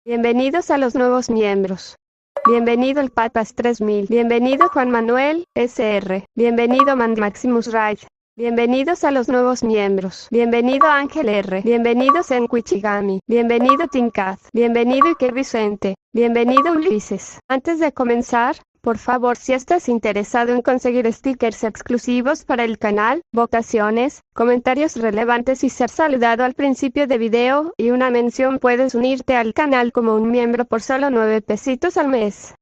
Bienvenidos a los nuevos miembros. Bienvenido el Papas 3000. Bienvenido Juan Manuel, SR. Bienvenido Man Maximus Raid. Bienvenidos a los nuevos miembros. Bienvenido Ángel R. Bienvenido Senkuichigami. Bienvenido Tinkaz. Bienvenido Iker Vicente. Bienvenido Ulises. Antes de comenzar, por favor, si estás interesado en conseguir stickers exclusivos para el canal, votaciones, comentarios relevantes y ser saludado al principio de video y una mención, puedes unirte al canal como un miembro por solo 9 pesitos al mes.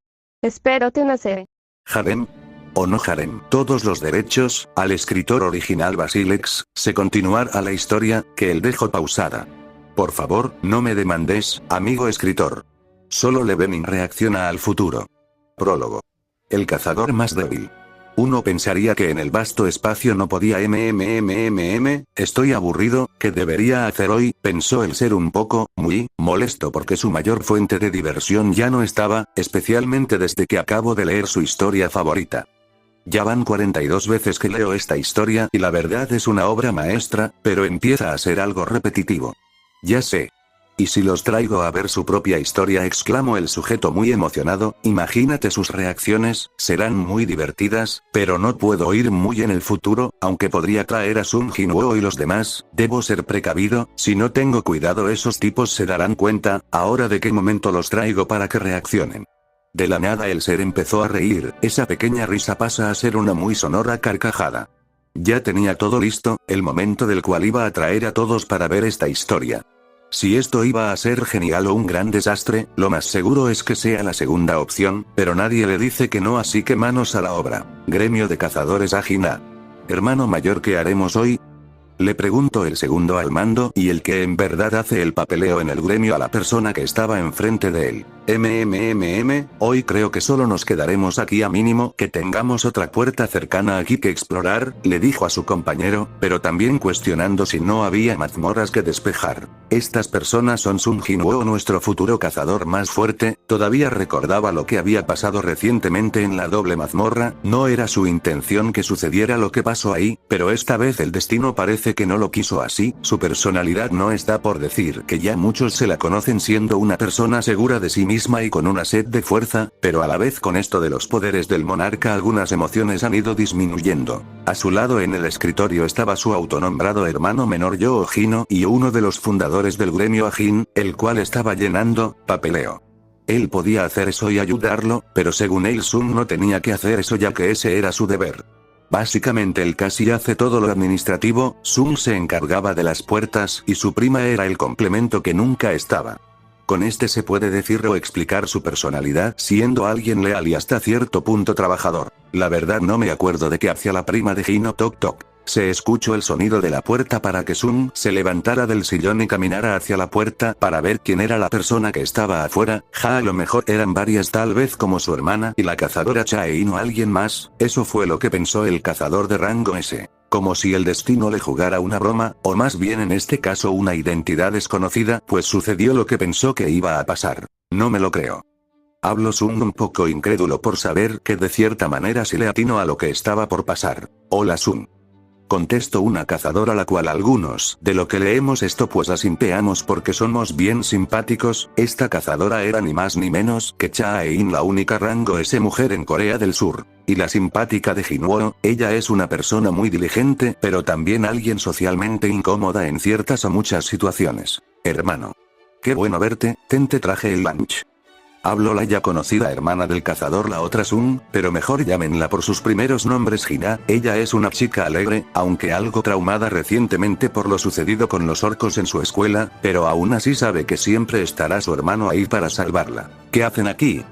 Espero te nace. Harem o no harem, todos los derechos al escritor original Basilex, se continuar a la historia que él dejó pausada. Por favor, no me demandes, amigo escritor. Solo Levenin reacciona al futuro. Prólogo. El cazador más débil. Uno pensaría que en el vasto espacio no podía estoy aburrido, ¿qué debería hacer hoy? Pensó el ser un poco, muy, molesto porque su mayor fuente de diversión ya no estaba, especialmente desde que acabo de leer su historia favorita. Ya van 42 veces que leo esta historia y la verdad es una obra maestra, pero empieza a ser algo repetitivo. Ya sé. ¿Y si los traigo a ver su propia historia?, exclamó el sujeto muy emocionado. Imagínate sus reacciones, serán muy divertidas, pero no puedo ir muy en el futuro, aunque podría traer a Sun Jinwoo y los demás. Debo ser precavido, si no tengo cuidado esos tipos se darán cuenta, ahora de qué momento los traigo para que reaccionen. De la nada el ser empezó a reír, esa pequeña risa pasa a ser una muy sonora carcajada. Ya tenía todo listo, el momento del cual iba a traer a todos para ver esta historia. Si esto iba a ser genial o un gran desastre, lo más seguro es que sea la segunda opción, pero nadie le dice que no, así que manos a la obra. Gremio de cazadores Ajina. Hermano mayor, ¿qué haremos hoy?, le preguntó el segundo al mando y el que en verdad hace el papeleo en el gremio a la persona que estaba enfrente de él. Hoy creo que solo nos quedaremos aquí, a mínimo que tengamos otra puerta cercana aquí que explorar, le dijo a su compañero, pero también cuestionando si no había mazmorras que despejar. Estas personas son Sun Jinwoo, nuestro futuro cazador más fuerte. Todavía recordaba lo que había pasado recientemente en la doble mazmorra. No era su intención que sucediera lo que pasó ahí, pero esta vez el destino parece que no lo quiso así. Su personalidad no está por decir que ya muchos se la conocen siendo una persona segura de sí misma y con una sed de fuerza, pero a la vez con esto de los poderes del monarca algunas emociones han ido disminuyendo. A su lado en el escritorio estaba su autonombrado hermano menor Yo Ojino y uno de los fundadores del gremio Ajin, el cual estaba llenando papeleo. Él podía hacer eso y ayudarlo, pero según él Sun no tenía que hacer eso ya que ese era su deber. Básicamente él casi hace todo lo administrativo, Sun se encargaba de las puertas y su prima era el complemento que nunca estaba. Con este se puede decir o explicar su personalidad, siendo alguien leal y hasta cierto punto trabajador. La verdad no me acuerdo de qué hacía la prima de Hino. Toc toc. Se escuchó el sonido de la puerta para que Sun se levantara del sillón y caminara hacia la puerta para ver quién era la persona que estaba afuera. A lo mejor eran varias, tal vez como su hermana y la cazadora Chaein o alguien más. Eso fue lo que pensó el cazador de rango S. Como si el destino le jugara una broma, o más bien en este caso una identidad desconocida, pues sucedió lo que pensó que iba a pasar. No me lo creo. Habló Sun un poco incrédulo por saber que de cierta manera sí le atinó a lo que estaba por pasar. Hola Sun. Contestó una cazadora, la cual algunos de lo que leemos esto pues la simpeamos porque somos bien simpáticos. Esta cazadora era ni más ni menos que Chaein, la única rango S mujer en Corea del Sur. Y la simpática de Jinwoo, ella es una persona muy diligente, pero también alguien socialmente incómoda en ciertas o muchas situaciones. Hermano. Qué bueno verte, te traje el lunch. Habló la ya conocida hermana del cazador, la otra Sun, pero mejor llámenla por sus primeros nombres, Hina. Ella es una chica alegre, aunque algo traumada recientemente por lo sucedido con los orcos en su escuela, pero aún así sabe que siempre estará su hermano ahí para salvarla. ¿Qué hacen aquí?,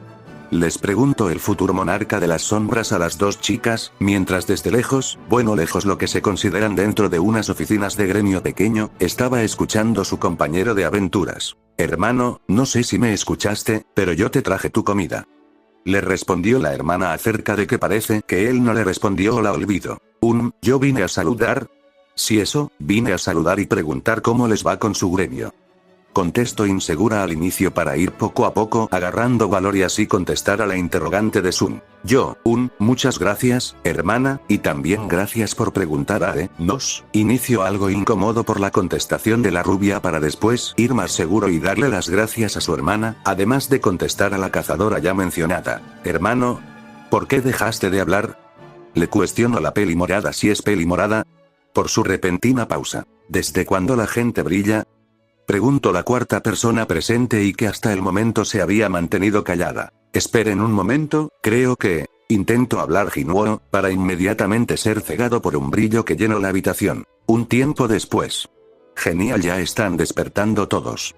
les preguntó el futuro monarca de las sombras a las dos chicas, mientras desde lejos, bueno lejos lo que se consideran dentro de unas oficinas de gremio pequeño, estaba escuchando su compañero de aventuras. Hermano, no sé si me escuchaste, pero yo te traje tu comida. Le respondió la hermana acerca de que parece que él no le respondió o la olvidó. Yo vine a saludar. Si eso, vine a saludar y preguntar cómo les va con su gremio. Contesto insegura al inicio para ir poco a poco agarrando valor y así contestar a la interrogante de Sun. Muchas gracias, hermana, y también gracias por preguntar nos. Inicio algo incómodo por la contestación de la rubia para después ir más seguro y darle las gracias a su hermana, además de contestar a la cazadora ya mencionada. Hermano, ¿por qué dejaste de hablar? Le cuestiono la peli morada si es peli morada. Por su repentina pausa. ¿Desde cuándo la gente brilla? Pregunto la cuarta persona presente y que hasta el momento se había mantenido callada. Esperen un momento, creo que... Intento hablar Jinwoo, para inmediatamente ser cegado por un brillo que llenó la habitación. Un tiempo después. Genial, ya están despertando todos.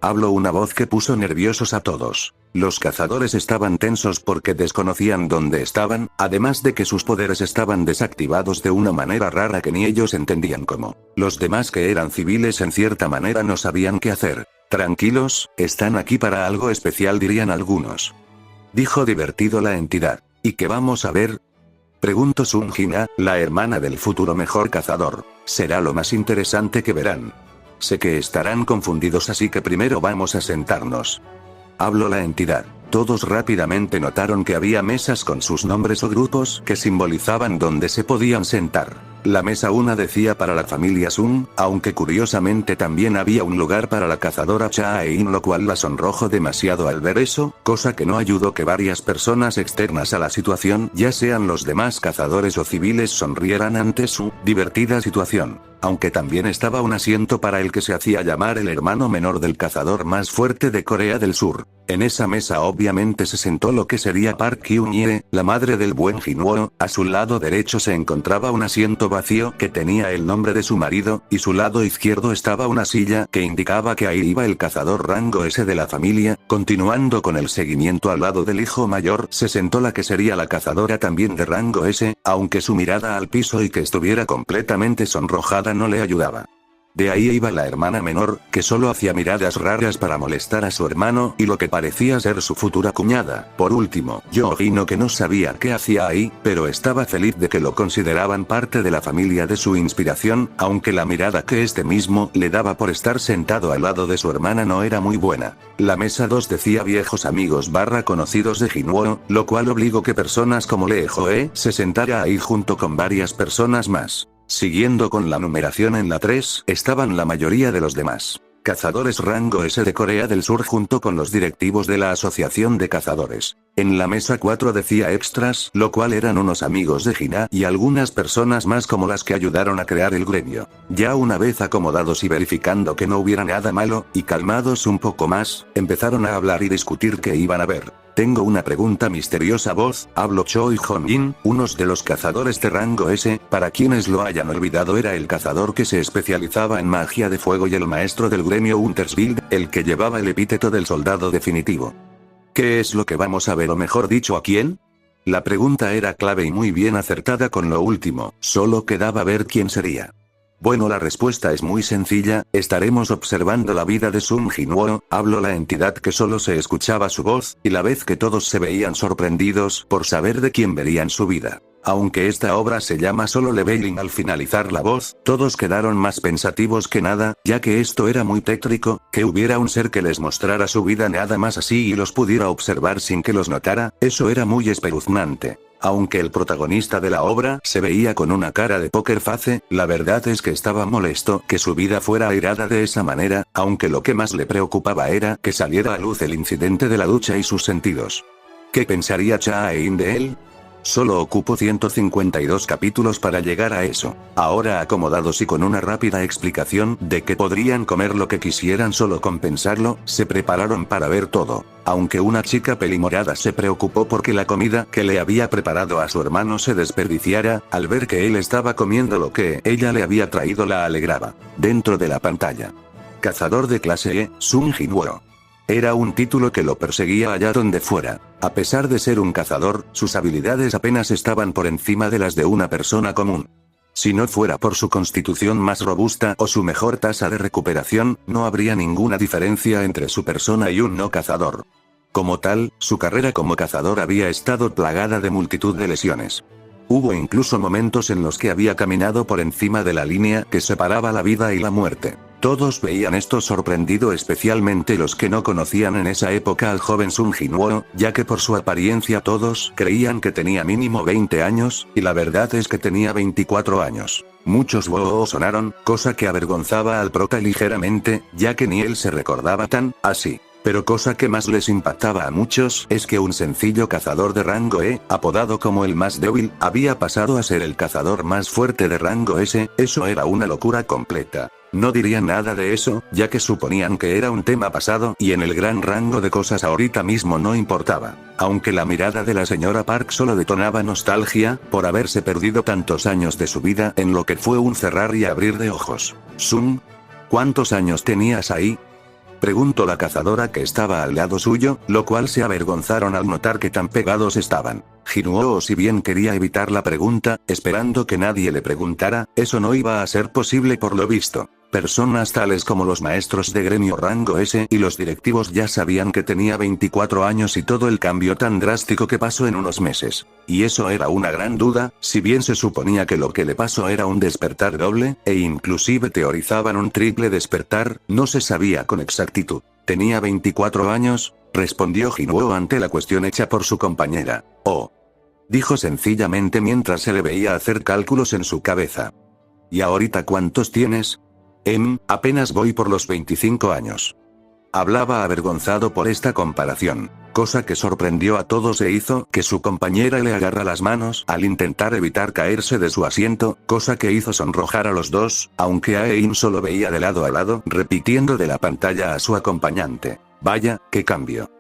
Hablo una voz que puso nerviosos a todos. Los cazadores estaban tensos porque desconocían dónde estaban, además de que sus poderes estaban desactivados de una manera rara que ni ellos entendían cómo. Los demás que eran civiles en cierta manera no sabían qué hacer. Tranquilos, están aquí para algo especial dirían algunos. Dijo divertido la entidad. ¿Y qué vamos a ver? Preguntó Sun Jina, la hermana del futuro mejor cazador. Será lo más interesante que verán. Sé que estarán confundidos así que primero vamos a sentarnos. Habló la entidad. Todos rápidamente notaron que había mesas con sus nombres o grupos que simbolizaban dónde se podían sentar. La mesa 1 decía para la familia Sun, aunque curiosamente también había un lugar para la cazadora Cha-in, lo cual la sonrojó demasiado al ver eso, cosa que no ayudó que varias personas externas a la situación, ya sean los demás cazadores o civiles, sonrieran ante su divertida situación. Aunque también estaba un asiento para el que se hacía llamar el hermano menor del cazador más fuerte de Corea del Sur. En esa mesa obviamente se sentó lo que sería Park Kyun-hye, la madre del buen Jinwoo. A su lado derecho se encontraba un asiento vacío que tenía el nombre de su marido, y su lado izquierdo estaba una silla que indicaba que ahí iba el cazador rango S de la familia. Continuando con el seguimiento, al lado del hijo mayor se sentó la que sería la cazadora también de rango S, aunque su mirada al piso y que estuviera completamente sonrojada no le ayudaba. De ahí iba la hermana menor, que solo hacía miradas raras para molestar a su hermano y lo que parecía ser su futura cuñada. Por último, Yohino, que no sabía qué hacía ahí, pero estaba feliz de que lo consideraban parte de la familia de su inspiración, aunque la mirada que este mismo le daba por estar sentado al lado de su hermana no era muy buena. La mesa 2 decía viejos amigos / conocidos de Jinwoo, lo cual obligó que personas como Lee Joe se sentara ahí junto con varias personas más. Siguiendo con la numeración, en la 3 estaban la mayoría de los demás cazadores rango S de Corea del Sur junto con los directivos de la Asociación de Cazadores. En la mesa 4 decía extras, lo cual eran unos amigos de Jina y algunas personas más como las que ayudaron a crear el gremio. Ya una vez acomodados y verificando que no hubiera nada malo, y calmados un poco más, empezaron a hablar y discutir qué iban a ver. Tengo una pregunta, misteriosa voz, habló Choi Hong-in, unos de los cazadores de rango S, para quienes lo hayan olvidado era el cazador que se especializaba en magia de fuego y el maestro del gremio Untersbild, el que llevaba el epíteto del soldado definitivo. ¿Qué es lo que vamos a ver, o mejor dicho, a quién? La pregunta era clave y muy bien acertada con lo último, solo quedaba ver quién sería. Bueno, la respuesta es muy sencilla, estaremos observando la vida de Sun Jinwoo, habló la entidad que solo se escuchaba su voz, y la vez que todos se veían sorprendidos por saber de quién verían su vida. Aunque esta obra se llama solo Leveling, al finalizar la voz, todos quedaron más pensativos que nada, ya que esto era muy tétrico, que hubiera un ser que les mostrara su vida nada más así y los pudiera observar sin que los notara, eso era muy espeluznante. Aunque el protagonista de la obra se veía con una cara de póker face, la verdad es que estaba molesto que su vida fuera airada de esa manera, aunque lo que más le preocupaba era que saliera a luz el incidente de la ducha y sus sentidos. ¿Qué pensaría Cha-in de él? Solo ocupó 152 capítulos para llegar a eso. Ahora acomodados y con una rápida explicación de que podrían comer lo que quisieran solo con pensarlo, se prepararon para ver todo. Aunque una chica pelimorada se preocupó porque la comida que le había preparado a su hermano se desperdiciara, al ver que él estaba comiendo lo que ella le había traído la alegraba. Dentro de la pantalla. Cazador de clase E, Sun Jinwoo. Era un título que lo perseguía allá donde fuera. A pesar de ser un cazador, sus habilidades apenas estaban por encima de las de una persona común. Si no fuera por su constitución más robusta o su mejor tasa de recuperación, no habría ninguna diferencia entre su persona y un no cazador. Como tal, su carrera como cazador había estado plagada de multitud de lesiones. Hubo incluso momentos en los que había caminado por encima de la línea que separaba la vida y la muerte. Todos veían esto sorprendido, especialmente los que no conocían en esa época al joven Sun Jinwoo, ya que por su apariencia todos creían que tenía mínimo 20 años, y la verdad es que tenía 24 años. Muchos "woah" sonaron, cosa que avergonzaba al prota ligeramente, ya que ni él se recordaba tan así. Pero cosa que más les impactaba a muchos es que un sencillo cazador de rango E, apodado como el más débil, había pasado a ser el cazador más fuerte de rango S. Eso era una locura completa. No dirían nada de eso, ya que suponían que era un tema pasado y en el gran rango de cosas ahorita mismo no importaba. Aunque la mirada de la señora Park solo detonaba nostalgia, por haberse perdido tantos años de su vida en lo que fue un cerrar y abrir de ojos. Sun, ¿cuántos años tenías ahí?, preguntó la cazadora que estaba al lado suyo, lo cual se avergonzaron al notar que tan pegados estaban. Jinwoo, si bien quería evitar la pregunta, esperando que nadie le preguntara, eso no iba a ser posible por lo visto. Personas tales como los maestros de gremio rango S y los directivos ya sabían que tenía 24 años y todo el cambio tan drástico que pasó en unos meses. Y eso era una gran duda, si bien se suponía que lo que le pasó era un despertar doble, e inclusive teorizaban un triple despertar, no se sabía con exactitud. ¿Tenía 24 años? Respondió Jinwoo ante la cuestión hecha por su compañera. Oh. Dijo sencillamente mientras se le veía hacer cálculos en su cabeza. ¿Y ahorita cuántos tienes? Apenas voy por los 25 años. Hablaba avergonzado por esta comparación, cosa que sorprendió a todos e hizo que su compañera le agarra las manos al intentar evitar caerse de su asiento, cosa que hizo sonrojar a los dos, aunque Aein solo veía de lado a lado, repitiendo de la pantalla a su acompañante. Vaya, qué cambio.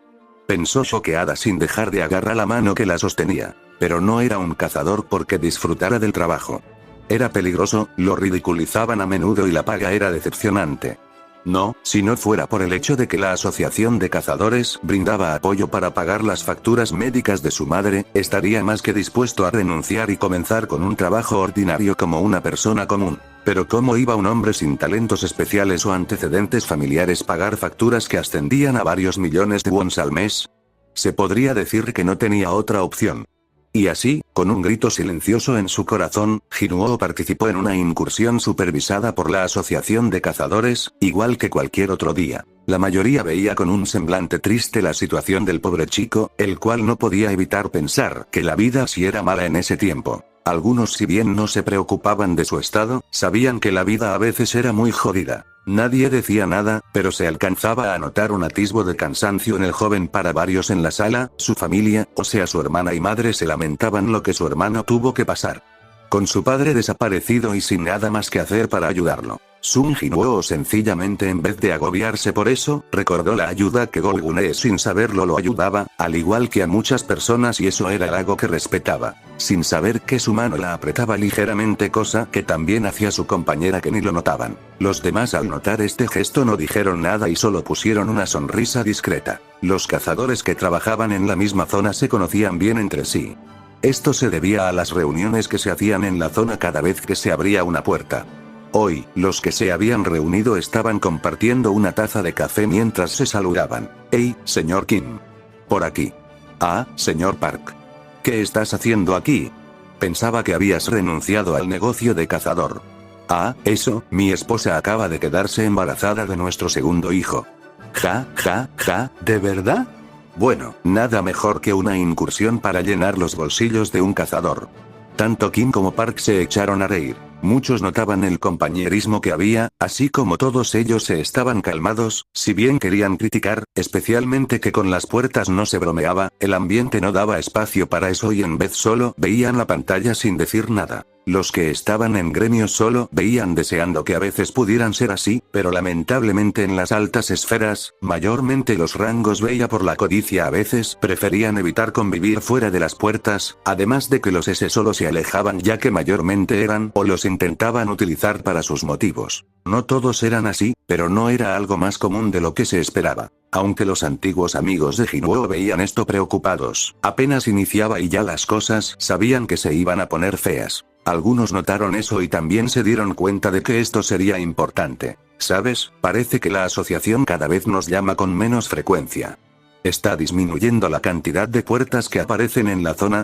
Pensó choqueada sin dejar de agarrar la mano que la sostenía. Pero no era un cazador porque disfrutara del trabajo. Era peligroso, lo ridiculizaban a menudo y la paga era decepcionante. No, si no fuera por el hecho de que la asociación de cazadores brindaba apoyo para pagar las facturas médicas de su madre, estaría más que dispuesto a renunciar y comenzar con un trabajo ordinario como una persona común. Pero ¿cómo iba un hombre sin talentos especiales o antecedentes familiares pagar facturas que ascendían a varios millones de wons al mes? Se podría decir que no tenía otra opción. Y así, con un grito silencioso en su corazón, Jinwoo participó en una incursión supervisada por la Asociación de Cazadores, igual que cualquier otro día. La mayoría veía con un semblante triste la situación del pobre chico, el cual no podía evitar pensar que la vida sí era mala en ese tiempo. Algunos, si bien no se preocupaban de su estado, sabían que la vida a veces era muy jodida. Nadie decía nada, pero se alcanzaba a notar un atisbo de cansancio en el joven. Para varios en la sala, su familia, o sea su hermana y madre, se lamentaban lo que su hermano tuvo que pasar. Con su padre desaparecido y sin nada más que hacer para ayudarlo. Sun Jinwoo sencillamente, en vez de agobiarse por eso, recordó la ayuda que Golgune sin saberlo lo ayudaba, al igual que a muchas personas, y eso era algo que respetaba. Sin saber que su mano la apretaba ligeramente, cosa que también hacía su compañera que ni lo notaban. Los demás al notar este gesto no dijeron nada y solo pusieron una sonrisa discreta. Los cazadores que trabajaban en la misma zona se conocían bien entre sí. Esto se debía a las reuniones que se hacían en la zona cada vez que se abría una puerta. Hoy, los que se habían reunido estaban compartiendo una taza de café mientras se saludaban. «Hey, señor Kim. Por aquí». «Ah, señor Park. ¿Qué estás haciendo aquí? Pensaba que habías renunciado al negocio de cazador». «Ah, eso, mi esposa acaba de quedarse embarazada de nuestro segundo hijo». «Ja, ja, ja, ¿de verdad?» Bueno, nada mejor que una incursión para llenar los bolsillos de un cazador. Tanto Kim como Park se echaron a reír. Muchos notaban el compañerismo que había, así como todos ellos se estaban calmados, si bien querían criticar, especialmente que con las puertas no se bromeaba, el ambiente no daba espacio para eso y en vez solo veían la pantalla sin decir nada. Los que estaban en gremios solo veían deseando que a veces pudieran ser así, pero lamentablemente en las altas esferas, mayormente los rangos veía por la codicia a veces preferían evitar convivir fuera de las puertas, además de que los S solo se alejaban ya que mayormente eran o los intentaban utilizar para sus motivos. No todos eran así, pero no era algo más común de lo que se esperaba. Aunque los antiguos amigos de Jinwoo veían esto preocupados, apenas iniciaba y ya las cosas sabían que se iban a poner feas. Algunos notaron eso y también se dieron cuenta de que esto sería importante. ¿Sabes? Parece que la asociación cada vez nos llama con menos frecuencia. ¿Está disminuyendo la cantidad de puertas que aparecen en la zona?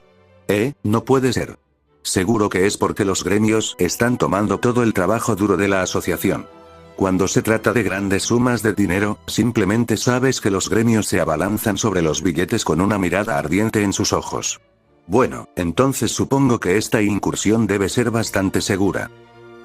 No puede ser. Seguro que es porque los gremios están tomando todo el trabajo duro de la asociación. Cuando se trata de grandes sumas de dinero, simplemente sabes que los gremios se abalanzan sobre los billetes con una mirada ardiente en sus ojos. Bueno, entonces supongo que esta incursión debe ser bastante segura,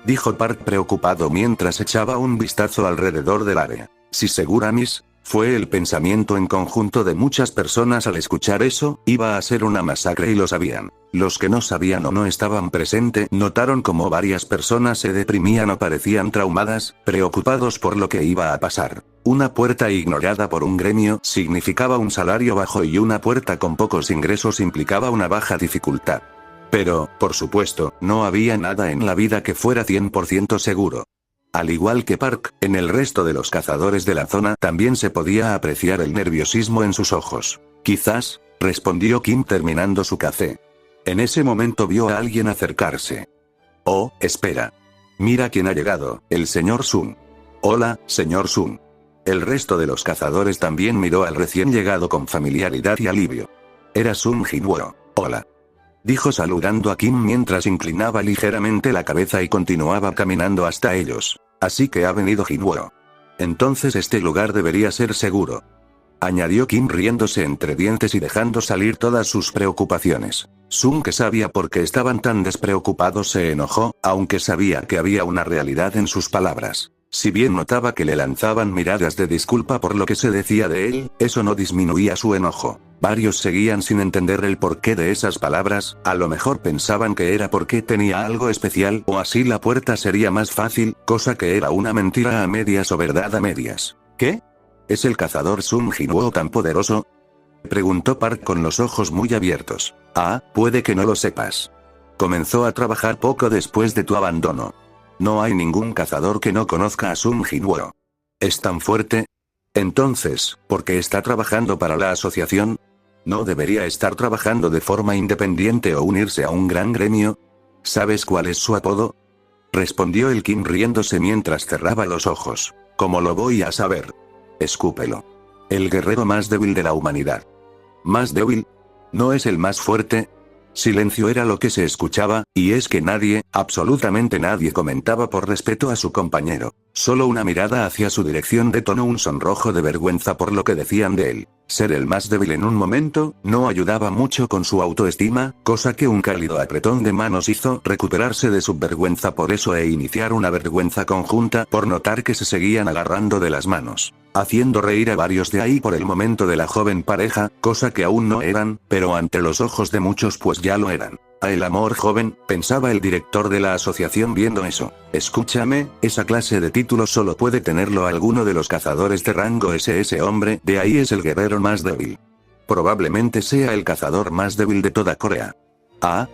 dijo Park preocupado mientras echaba un vistazo alrededor del área. Si segura, Miss, fue el pensamiento en conjunto de muchas personas al escuchar eso, iba a ser una masacre y lo sabían. Los que no sabían o no estaban presentes notaron como varias personas se deprimían o parecían traumadas, preocupados por lo que iba a pasar. Una puerta ignorada por un gremio significaba un salario bajo y una puerta con pocos ingresos implicaba una baja dificultad. Pero, por supuesto, no había nada en la vida que fuera 100% seguro. Al igual que Park, en el resto de los cazadores de la zona también se podía apreciar el nerviosismo en sus ojos. Quizás, respondió Kim terminando su café. En ese momento vio a alguien acercarse. Oh, espera. Mira quién ha llegado, el señor Sun. Hola, señor Sun. El resto de los cazadores también miró al recién llegado con familiaridad y alivio. Era Sun Jinwoo. Hola, dijo saludando a Kim mientras inclinaba ligeramente la cabeza y continuaba caminando hasta ellos. Así que ha venido Jinwoo. Entonces este lugar debería ser seguro, añadió Kim riéndose entre dientes y dejando salir todas sus preocupaciones. Sun, que sabía por qué estaban tan despreocupados, se enojó, aunque sabía que había una realidad en sus palabras. Si bien notaba que le lanzaban miradas de disculpa por lo que se decía de él, eso no disminuía su enojo. Varios seguían sin entender el porqué de esas palabras, a lo mejor pensaban que era porque tenía algo especial o así la puerta sería más fácil, cosa que era una mentira a medias o verdad a medias. ¿Qué? ¿Es el cazador Sun Jinwoo tan poderoso?, preguntó Park con los ojos muy abiertos. Ah, puede que no lo sepas. Comenzó a trabajar poco después de tu abandono. No hay ningún cazador que no conozca a Sun Jinwoo. ¿Es tan fuerte? Entonces, ¿por qué está trabajando para la asociación? ¿No debería estar trabajando de forma independiente o unirse a un gran gremio? ¿Sabes cuál es su apodo?, respondió el Kim riéndose mientras cerraba los ojos. ¿Cómo lo voy a saber? Escúpelo. El guerrero más débil de la humanidad. ¿Más débil? ¿No es el más fuerte? Silencio era lo que se escuchaba, y es que nadie, absolutamente nadie comentaba por respeto a su compañero. Solo una mirada hacia su dirección detonó un sonrojo de vergüenza por lo que decían de él. Ser el más débil en un momento, no ayudaba mucho con su autoestima, cosa que un cálido apretón de manos hizo recuperarse de su vergüenza por eso e iniciar una vergüenza conjunta por notar que se seguían agarrando de las manos, haciendo reír a varios de ahí por el momento de la joven pareja, cosa que aún no eran, pero ante los ojos de muchos pues ya lo eran. A el amor joven, pensaba el director de la asociación viendo eso. Escúchame, esa clase de título solo puede tenerlo alguno de los cazadores de rango S. Ese hombre de ahí es el guerrero más débil. Probablemente sea el cazador más débil de toda Corea. Ah,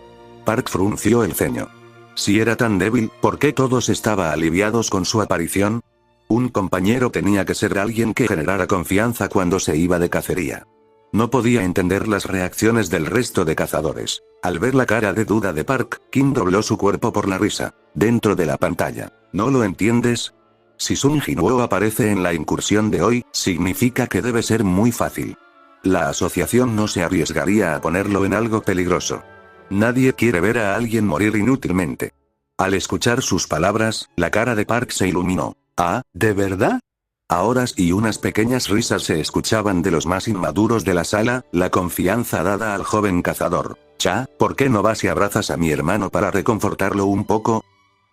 Park frunció el ceño. Si era tan débil, ¿por qué todos estaban aliviados con su aparición? Un compañero tenía que ser alguien que generara confianza cuando se iba de cacería. No podía entender las reacciones del resto de cazadores. Al ver la cara de duda de Park, Kim dobló su cuerpo por la risa. Dentro de la pantalla. ¿No lo entiendes? Si Sun Jinwoo aparece en la incursión de hoy, significa que debe ser muy fácil. La asociación no se arriesgaría a ponerlo en algo peligroso. Nadie quiere ver a alguien morir inútilmente. Al escuchar sus palabras, la cara de Park se iluminó. Ah, ¿de verdad? Ahora y unas pequeñas risas se escuchaban de los más inmaduros de la sala, la confianza dada al joven cazador. Cha, ¿por qué no vas y abrazas a mi hermano para reconfortarlo un poco?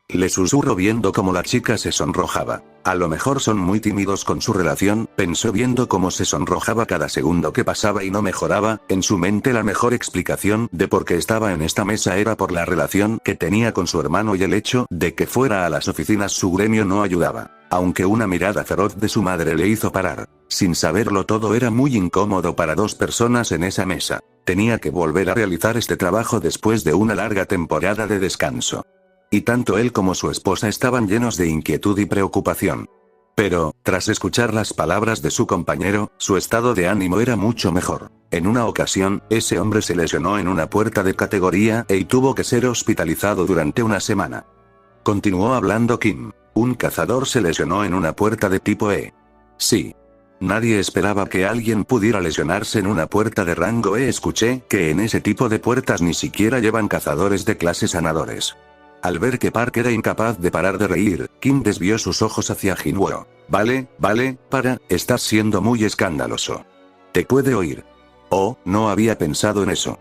Le susurró viendo cómo la chica se sonrojaba. A lo mejor son muy tímidos con su relación, pensó viendo cómo se sonrojaba cada segundo que pasaba y no mejoraba. En su mente la mejor explicación de por qué estaba en esta mesa era por la relación que tenía con su hermano y el hecho de que fuera a las oficinas su gremio no ayudaba. Aunque una mirada feroz de su madre le hizo parar. Sin saberlo todo era muy incómodo para dos personas en esa mesa. Tenía que volver a realizar este trabajo después de una larga temporada de descanso. Y tanto él como su esposa estaban llenos de inquietud y preocupación. Pero, tras escuchar las palabras de su compañero, su estado de ánimo era mucho mejor. En una ocasión, ese hombre se lesionó en una puerta de categoría y tuvo que ser hospitalizado durante una semana. Continuó hablando Kim. Un cazador se lesionó en una puerta de tipo E. Sí. Nadie esperaba que alguien pudiera lesionarse en una puerta de rango E. Escuché que en ese tipo de puertas ni siquiera llevan cazadores de clase sanadores. Al ver que Park era incapaz de parar de reír, Kim desvió sus ojos hacia Jinwoo. Vale, para, estás siendo muy escandaloso. Te puede oír. Oh, no había pensado en eso.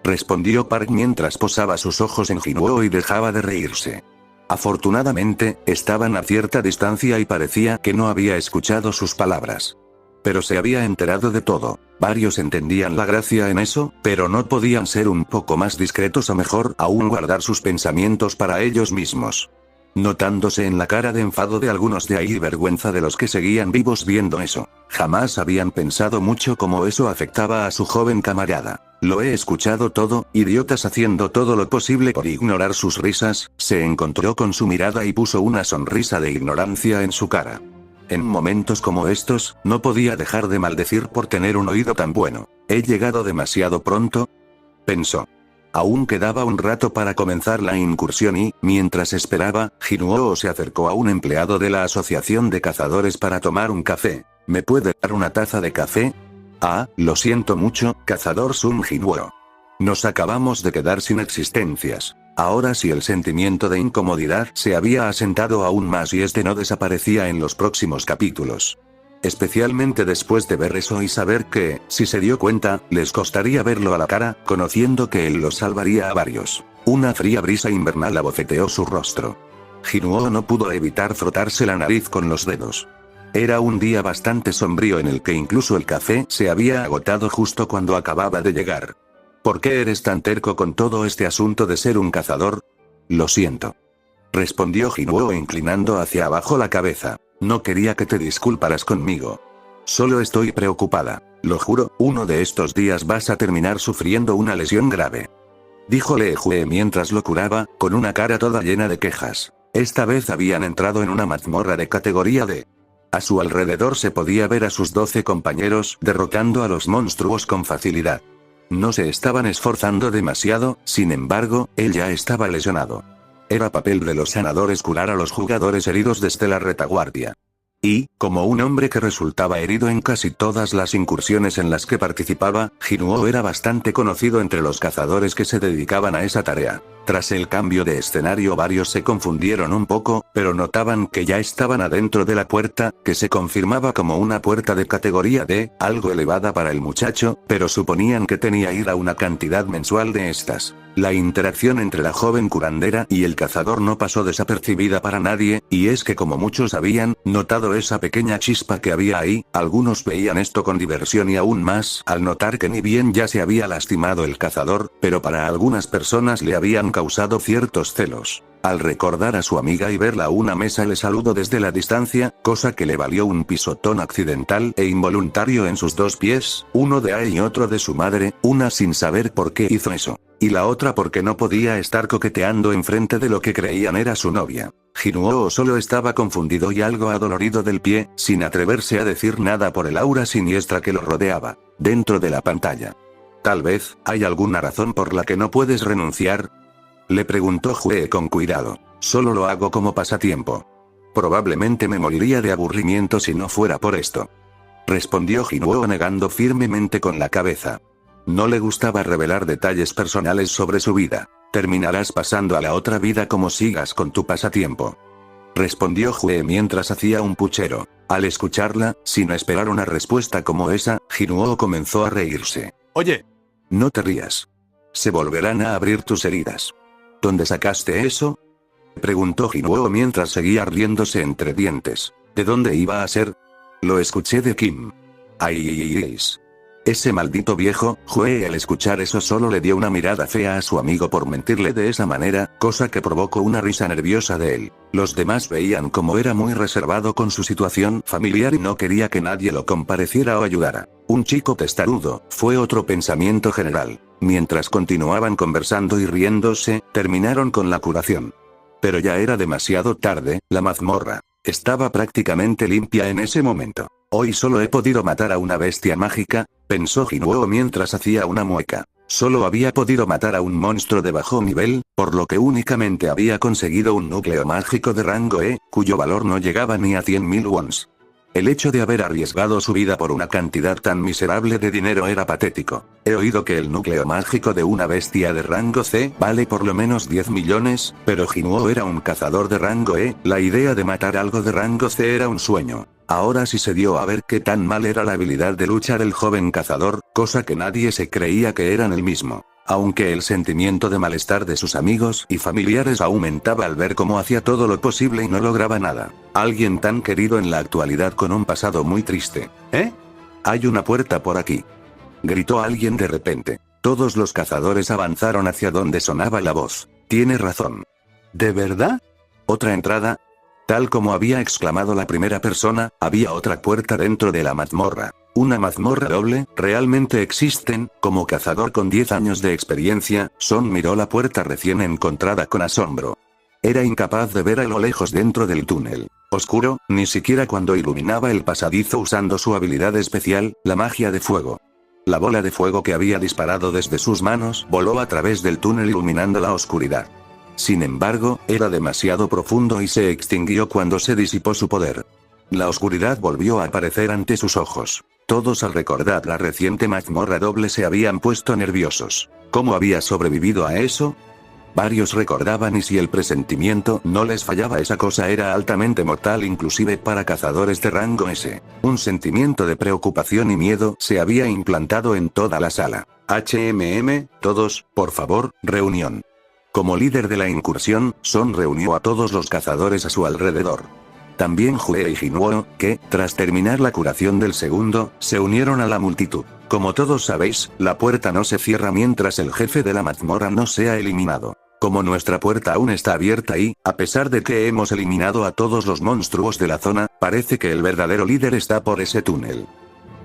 Respondió Park mientras posaba sus ojos en Jinwoo y dejaba de reírse. Afortunadamente, estaban a cierta distancia y parecía que no había escuchado sus palabras. Pero se había enterado de todo. Varios entendían la gracia en eso, pero no podían ser un poco más discretos o mejor aún guardar sus pensamientos para ellos mismos. Notándose en la cara de enfado de algunos de ahí y vergüenza de los que seguían vivos viendo eso. Jamás habían pensado mucho cómo eso afectaba a su joven camarada. Lo he escuchado todo, idiotas haciendo todo lo posible por ignorar sus risas, se encontró con su mirada y puso una sonrisa de ignorancia en su cara. En momentos como estos, no podía dejar de maldecir por tener un oído tan bueno. ¿He llegado demasiado pronto?, pensó. Aún quedaba un rato para comenzar la incursión y, mientras esperaba, Jinwoo se acercó a un empleado de la Asociación de Cazadores para tomar un café. ¿Me puede dar una taza de café? Ah, lo siento mucho, cazador Sun Jinwoo. Nos acabamos de quedar sin existencias. Ahora sí, el sentimiento de incomodidad se había asentado aún más y este no desaparecía en los próximos capítulos. Especialmente después de ver eso y saber que, si se dio cuenta, les costaría verlo a la cara, conociendo que él los salvaría a varios. Una fría brisa invernal abofeteó su rostro. Jinwoo no pudo evitar frotarse la nariz con los dedos. Era un día bastante sombrío en el que incluso el café se había agotado justo cuando acababa de llegar. ¿Por qué eres tan terco con todo este asunto de ser un cazador? Lo siento. Respondió Jinwoo inclinando hacia abajo la cabeza. No quería que te disculparas conmigo. Solo estoy preocupada. Lo juro, uno de estos días vas a terminar sufriendo una lesión grave. Dijo Lee Jue mientras lo curaba, con una cara toda llena de quejas. Esta vez habían entrado en una mazmorra de categoría D. A su alrededor se podía ver a sus 12 compañeros derrotando a los monstruos con facilidad. No se estaban esforzando demasiado, sin embargo, él ya estaba lesionado. Era papel de los sanadores curar a los jugadores heridos desde la retaguardia. Y, como un hombre que resultaba herido en casi todas las incursiones en las que participaba, Jinwoo era bastante conocido entre los cazadores que se dedicaban a esa tarea. Tras el cambio de escenario varios se confundieron un poco, pero notaban que ya estaban adentro de la puerta, que se confirmaba como una puerta de categoría D, algo elevada para el muchacho, pero suponían que tenía ida una cantidad mensual de estas. La interacción entre la joven curandera y el cazador no pasó desapercibida para nadie, y es que como muchos habían notado esa pequeña chispa que había ahí, algunos veían esto con diversión y aún más al notar que ni bien ya se había lastimado el cazador, pero para algunas personas le habían causado ciertos celos. Al recordar a su amiga y verla a una mesa le saludó desde la distancia, cosa que le valió un pisotón accidental e involuntario en sus dos pies, uno de él y otro de su madre, una sin saber por qué hizo eso, y la otra porque no podía estar coqueteando enfrente de lo que creían era su novia. Jinwoo solo estaba confundido y algo adolorido del pie, sin atreverse a decir nada por el aura siniestra que lo rodeaba. Dentro de la pantalla. Tal vez, ¿hay alguna razón por la que no puedes renunciar?, le preguntó Jue con cuidado. Solo lo hago como pasatiempo. Probablemente me moriría de aburrimiento si no fuera por esto. Respondió Jinwoo negando firmemente con la cabeza. No le gustaba revelar detalles personales sobre su vida. Terminarás pasando a la otra vida como sigas con tu pasatiempo. Respondió Jue mientras hacía un puchero. Al escucharla, sin esperar una respuesta como esa, Jinwoo comenzó a reírse. Oye. No te rías. Se volverán a abrir tus heridas. ¿Dónde sacaste eso?, preguntó Jinwoo mientras seguía riéndose entre dientes. ¿De dónde iba a ser? Lo escuché de Kim. Ay. Ese maldito viejo. Jue al escuchar eso solo le dio una mirada fea a su amigo por mentirle de esa manera, cosa que provocó una risa nerviosa de él. Los demás veían como era muy reservado con su situación familiar y no quería que nadie lo compareciera o ayudara. Un chico testarudo, fue otro pensamiento general. Mientras continuaban conversando y riéndose, terminaron con la curación. Pero ya era demasiado tarde, la mazmorra estaba prácticamente limpia en ese momento. Hoy solo he podido matar a una bestia mágica, pensó Jinwoo mientras hacía una mueca. Solo había podido matar a un monstruo de bajo nivel, por lo que únicamente había conseguido un núcleo mágico de rango E, cuyo valor no llegaba ni a 100.000 wons. El hecho de haber arriesgado su vida por una cantidad tan miserable de dinero era patético. He oído que el núcleo mágico de una bestia de rango C vale por lo menos 10 millones, pero Jinwoo era un cazador de rango E, la idea de matar algo de rango C era un sueño. Ahora sí se dio a ver qué tan mal era la habilidad de lucha del joven cazador, cosa que nadie se creía que eran el mismo. Aunque el sentimiento de malestar de sus amigos y familiares aumentaba al ver cómo hacía todo lo posible y no lograba nada. Alguien tan querido en la actualidad con un pasado muy triste. ¿Eh? Hay una puerta por aquí. Gritó alguien de repente. Todos los cazadores avanzaron hacia donde sonaba la voz. Tiene razón. ¿De verdad? ¿Otra entrada? Tal como había exclamado la primera persona, había otra puerta dentro de la mazmorra. Una mazmorra doble, ¿realmente existen? Como cazador con 10 años de experiencia, Son miró la puerta recién encontrada con asombro. Era incapaz de ver a lo lejos dentro del túnel. Oscuro, ni siquiera cuando iluminaba el pasadizo usando su habilidad especial, la magia de fuego. La bola de fuego que había disparado desde sus manos voló a través del túnel iluminando la oscuridad. Sin embargo, era demasiado profundo y se extinguió cuando se disipó su poder. La oscuridad volvió a aparecer ante sus ojos. Todos al recordar la reciente mazmorra doble se habían puesto nerviosos. ¿Cómo había sobrevivido a eso? Varios recordaban y si el presentimiento no les fallaba, esa cosa era altamente mortal inclusive para cazadores de rango S. Un sentimiento de preocupación y miedo se había implantado en toda la sala. Todos, por favor, reunión. Como líder de la incursión, Son reunió a todos los cazadores a su alrededor. También Jue y Jinwoo, que, tras terminar la curación del segundo, se unieron a la multitud. Como todos sabéis, la puerta no se cierra mientras el jefe de la mazmorra no sea eliminado. Como nuestra puerta aún está abierta y, a pesar de que hemos eliminado a todos los monstruos de la zona, parece que el verdadero líder está por ese túnel.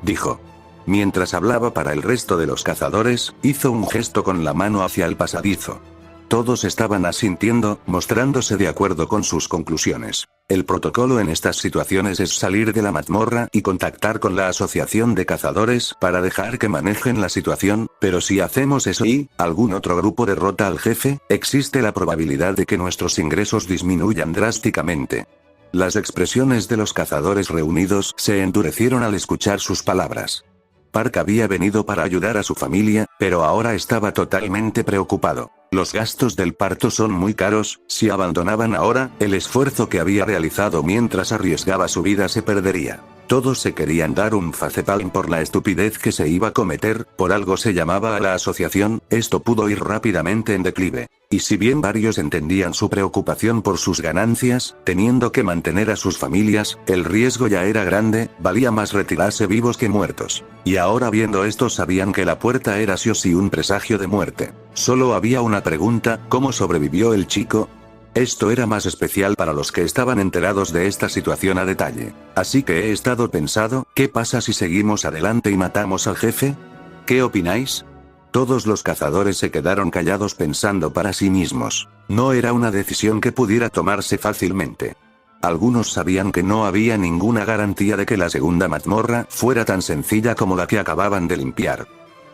Dijo. Mientras hablaba para el resto de los cazadores, hizo un gesto con la mano hacia el pasadizo. Todos estaban asintiendo, mostrándose de acuerdo con sus conclusiones. El protocolo en estas situaciones es salir de la mazmorra y contactar con la asociación de cazadores para dejar que manejen la situación, pero si hacemos eso y algún otro grupo derrota al jefe, existe la probabilidad de que nuestros ingresos disminuyan drásticamente. Las expresiones de los cazadores reunidos se endurecieron al escuchar sus palabras. Park había venido para ayudar a su familia, pero ahora estaba totalmente preocupado. Los gastos del parto son muy caros, si abandonaban ahora, el esfuerzo que había realizado mientras arriesgaba su vida se perdería. Todos se querían dar un facepalm por la estupidez que se iba a cometer, por algo se llamaba a la asociación, esto pudo ir rápidamente en declive. Y si bien varios entendían su preocupación por sus ganancias, teniendo que mantener a sus familias, el riesgo ya era grande, valía más retirarse vivos que muertos. Y ahora viendo esto sabían que la puerta era sí o sí un presagio de muerte. Solo había una pregunta, ¿cómo sobrevivió el chico? Esto era más especial para los que estaban enterados de esta situación a detalle. Así que he estado pensando, ¿qué pasa si seguimos adelante y matamos al jefe? ¿Qué opináis? Todos los cazadores se quedaron callados pensando para sí mismos. No era una decisión que pudiera tomarse fácilmente. Algunos sabían que no había ninguna garantía de que la segunda mazmorra fuera tan sencilla como la que acababan de limpiar.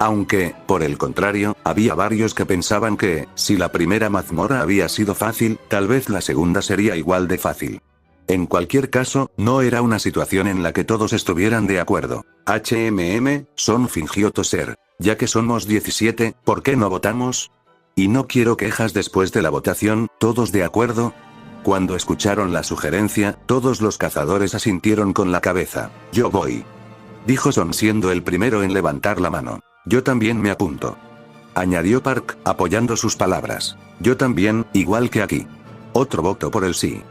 Aunque, por el contrario, había varios que pensaban que, si la primera mazmorra había sido fácil, tal vez la segunda sería igual de fácil. En cualquier caso, no era una situación en la que todos estuvieran de acuerdo. Son fingió toser. Ya que somos 17, ¿por qué no votamos? Y no quiero quejas después de la votación, ¿todos de acuerdo? Cuando escucharon la sugerencia, todos los cazadores asintieron con la cabeza. Yo voy. Dijo Son siendo el primero en levantar la mano. Yo también me apunto. Añadió Park, apoyando sus palabras. Yo también, igual que aquí. Otro voto por el sí.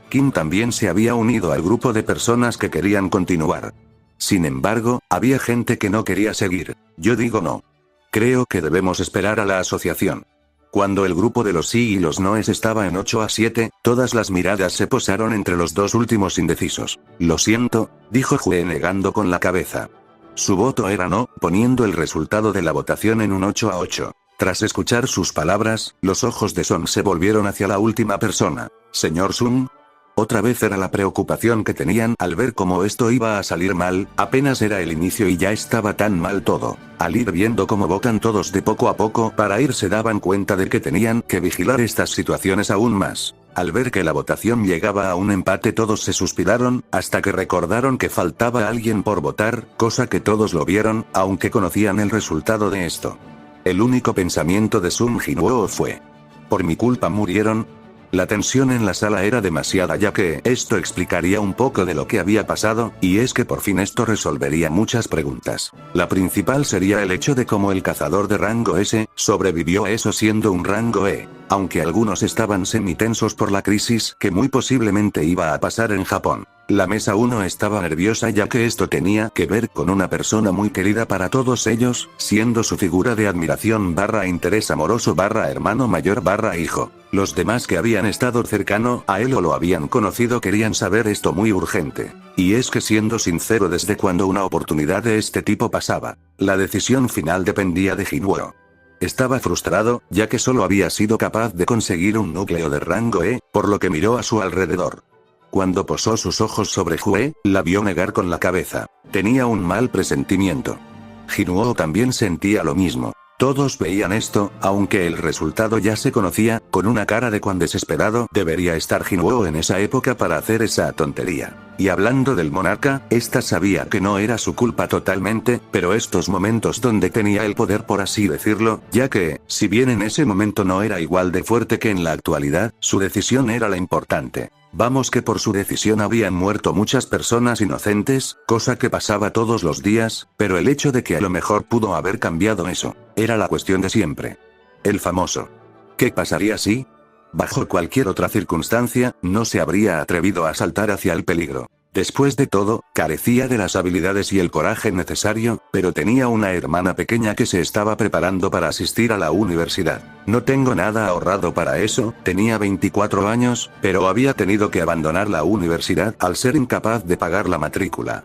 Kim también se había unido al grupo de personas que querían continuar. Sin embargo, había gente que no quería seguir. Yo digo no. Creo que debemos esperar a la asociación. Cuando el grupo de los sí y los noes estaba en 8-7, todas las miradas se posaron entre los dos últimos indecisos. Lo siento, dijo Jue negando con la cabeza. Su voto era no, poniendo el resultado de la votación en un 8-8. Tras escuchar sus palabras, los ojos de Son se volvieron hacia la última persona. Señor Sun. Otra vez era la preocupación que tenían al ver cómo esto iba a salir mal, apenas era el inicio y ya estaba tan mal todo. Al ir viendo cómo votan todos de poco a poco para ir se daban cuenta de que tenían que vigilar estas situaciones aún más. Al ver que la votación llegaba a un empate, todos se suspiraron, hasta que recordaron que faltaba alguien por votar, cosa que todos lo vieron, aunque conocían el resultado de esto. El único pensamiento de Sung Jin-woo fue: ¿por mi culpa murieron? La tensión en la sala era demasiada, ya que esto explicaría un poco de lo que había pasado, y es que por fin esto resolvería muchas preguntas. La principal sería el hecho de cómo el cazador de rango S sobrevivió a eso siendo un rango E, aunque algunos estaban semitensos por la crisis que muy posiblemente iba a pasar en Japón. La mesa 1 estaba nerviosa, ya que esto tenía que ver con una persona muy querida para todos ellos, siendo su figura de admiración / interés amoroso / hermano mayor / hijo. Los demás que habían estado cercano a él o lo habían conocido querían saber esto muy urgente. Y es que, siendo sincero, desde cuando una oportunidad de este tipo pasaba, la decisión final dependía de Jin-woo. Estaba frustrado, ya que solo había sido capaz de conseguir un núcleo de rango E, por lo que miró a su alrededor. Cuando posó sus ojos sobre Hue, la vio negar con la cabeza. Tenía un mal presentimiento. Jin-woo también sentía lo mismo. Todos veían esto, aunque el resultado ya se conocía. Con una cara de cuán desesperado debería estar Jin-woo en esa época para hacer esa tontería. Y hablando del monarca, esta sabía que no era su culpa totalmente, pero estos momentos donde tenía el poder, por así decirlo, ya que, si bien en ese momento no era igual de fuerte que en la actualidad, su decisión era la importante. Vamos, que por su decisión habían muerto muchas personas inocentes, cosa que pasaba todos los días, pero el hecho de que a lo mejor pudo haber cambiado eso, era la cuestión de siempre. El famoso: ¿qué pasaría si? Bajo cualquier otra circunstancia, no se habría atrevido a saltar hacia el peligro. Después de todo, carecía de las habilidades y el coraje necesario, pero tenía una hermana pequeña que se estaba preparando para asistir a la universidad. No tengo nada ahorrado para eso. Tenía 24 años, pero había tenido que abandonar la universidad al ser incapaz de pagar la matrícula.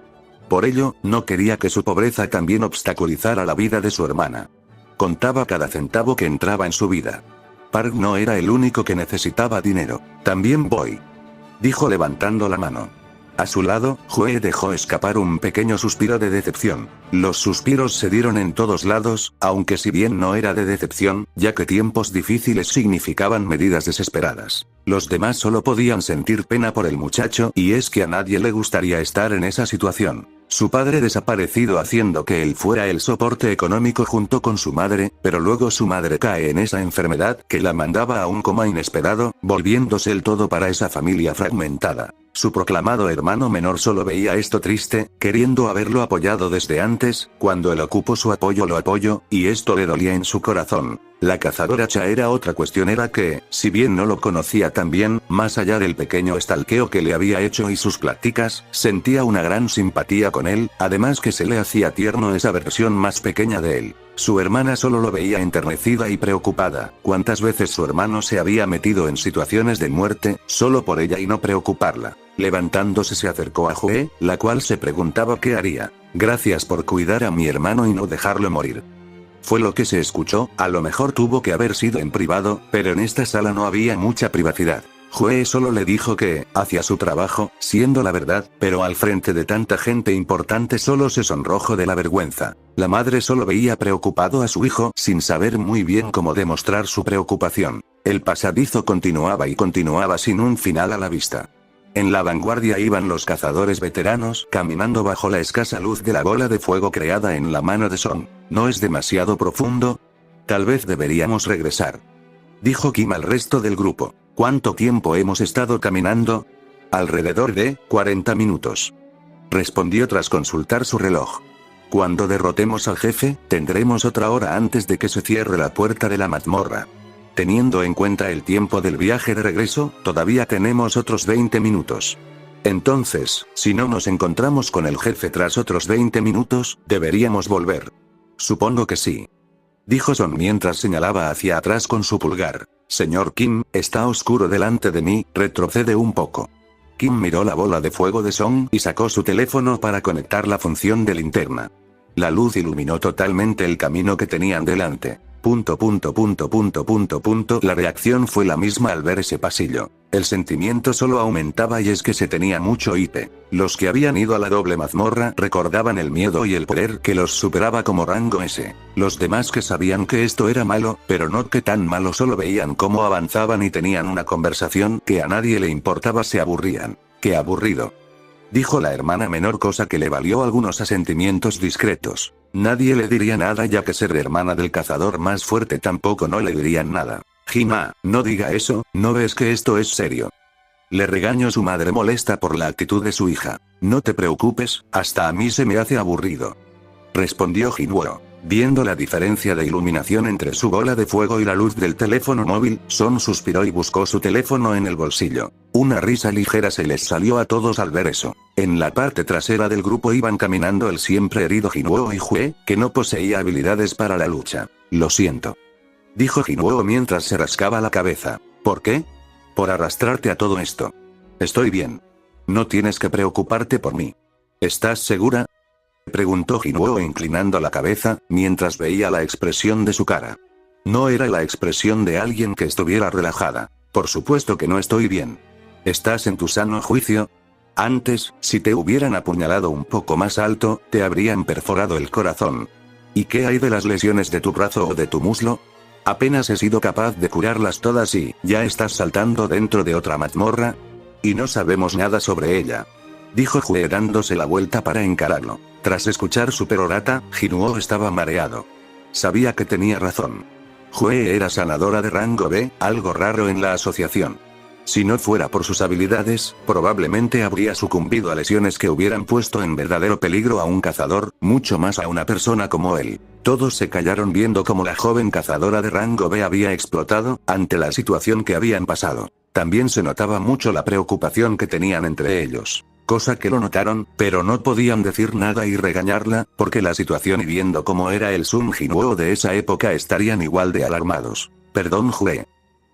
Por ello, no quería que su pobreza también obstaculizara la vida de su hermana. Contaba cada centavo que entraba en su vida. Park no era el único que necesitaba dinero. También voy, dijo levantando la mano. A su lado, Hue dejó escapar un pequeño suspiro de decepción. Los suspiros se dieron en todos lados, aunque si bien no era de decepción, ya que tiempos difíciles significaban medidas desesperadas. Los demás solo podían sentir pena por el muchacho, y es que a nadie le gustaría estar en esa situación. Su padre desaparecido haciendo que él fuera el soporte económico junto con su madre, pero luego su madre cae en esa enfermedad que la mandaba a un coma inesperado, volviéndose el todo para esa familia fragmentada. Su proclamado hermano menor solo veía esto triste, queriendo haberlo apoyado desde antes. Cuando él ocupó su apoyo lo apoyó, y esto le dolía en su corazón. La cazadora Cha era otra cuestión, era que, si bien no lo conocía tan bien, más allá del pequeño estalqueo que le había hecho y sus pláticas, sentía una gran simpatía con él, además que se le hacía tierno esa versión más pequeña de él. Su hermana solo lo veía enternecida y preocupada. ¿Cuántas veces su hermano se había metido en situaciones de muerte, solo por ella y no preocuparla? Levantándose se acercó a Hue, la cual se preguntaba qué haría. Gracias por cuidar a mi hermano y no dejarlo morir. Fue lo que se escuchó. A lo mejor tuvo que haber sido en privado, pero en esta sala no había mucha privacidad. Hue solo le dijo que hacía su trabajo, siendo la verdad, pero al frente de tanta gente importante solo se sonrojó de la vergüenza. La madre solo veía preocupado a su hijo, sin saber muy bien cómo demostrar su preocupación. El pasadizo continuaba y continuaba sin un final a la vista. En la vanguardia iban los cazadores veteranos, caminando bajo la escasa luz de la bola de fuego creada en la mano de Song. ¿No es demasiado profundo? Tal vez deberíamos regresar, dijo Kim al resto del grupo. ¿Cuánto tiempo hemos estado caminando? Alrededor de 40 minutos. Respondió tras consultar su reloj. Cuando derrotemos al jefe, tendremos otra hora antes de que se cierre la puerta de la mazmorra. Teniendo en cuenta el tiempo del viaje de regreso, todavía tenemos otros 20 minutos. Entonces, si no nos encontramos con el jefe tras otros 20 minutos, deberíamos volver. Supongo que sí, dijo Son mientras señalaba hacia atrás con su pulgar. Señor Kim, está oscuro delante de mí, retrocede un poco. Kim miró la bola de fuego de Son y sacó su teléfono para conectar la función de linterna. La luz iluminó totalmente el camino que tenían delante. La reacción fue la misma al ver ese pasillo. El sentimiento solo aumentaba y es que se tenía mucho hipe. Los que habían ido a la doble mazmorra recordaban el miedo y el poder que los superaba como rango S. Los demás que sabían que esto era malo, pero no que tan malo, solo veían cómo avanzaban y tenían una conversación que a nadie le importaba, se aburrían. ¡Qué aburrido!, dijo la hermana menor, cosa que le valió algunos asentimientos discretos. Nadie le diría nada ya que ser hermana del cazador más fuerte tampoco no le dirían nada. Hima, no diga eso, ¿no ves que esto es serio? Le regañó su madre molesta por la actitud de su hija. No te preocupes, hasta a mí se me hace aburrido, respondió Jinwoo. Viendo la diferencia de iluminación entre su bola de fuego y la luz del teléfono móvil, Son suspiró y buscó su teléfono en el bolsillo. Una risa ligera se les salió a todos al ver eso. En la parte trasera del grupo iban caminando el siempre herido Jinwoo y Hue, que no poseía habilidades para la lucha. Lo siento, dijo Jinwoo mientras se rascaba la cabeza. ¿Por qué? Por arrastrarte a todo esto. Estoy bien. No tienes que preocuparte por mí. ¿Estás segura?, preguntó Jinwoo inclinando la cabeza, mientras veía la expresión de su cara. No era la expresión de alguien que estuviera relajada. Por supuesto que no estoy bien. ¿Estás en tu sano juicio? Antes, si te hubieran apuñalado un poco más alto, te habrían perforado el corazón. ¿Y qué hay de las lesiones de tu brazo o de tu muslo? Apenas he sido capaz de curarlas todas y, ¿ya estás saltando dentro de otra mazmorra? Y no sabemos nada sobre ella, dijo Hue dándose la vuelta para encararlo. Tras escuchar su perorata, Jinwoo estaba mareado. Sabía que tenía razón. Hue era sanadora de rango B, algo raro en la asociación. Si no fuera por sus habilidades, probablemente habría sucumbido a lesiones que hubieran puesto en verdadero peligro a un cazador, mucho más a una persona como él. Todos se callaron viendo cómo la joven cazadora de rango B había explotado, ante la situación que habían pasado. También se notaba mucho la preocupación que tenían entre ellos. Cosa que lo notaron, pero no podían decir nada y regañarla, porque la situación y viendo cómo era el Sun Jinwoo de esa época estarían igual de alarmados. Perdón, Hue.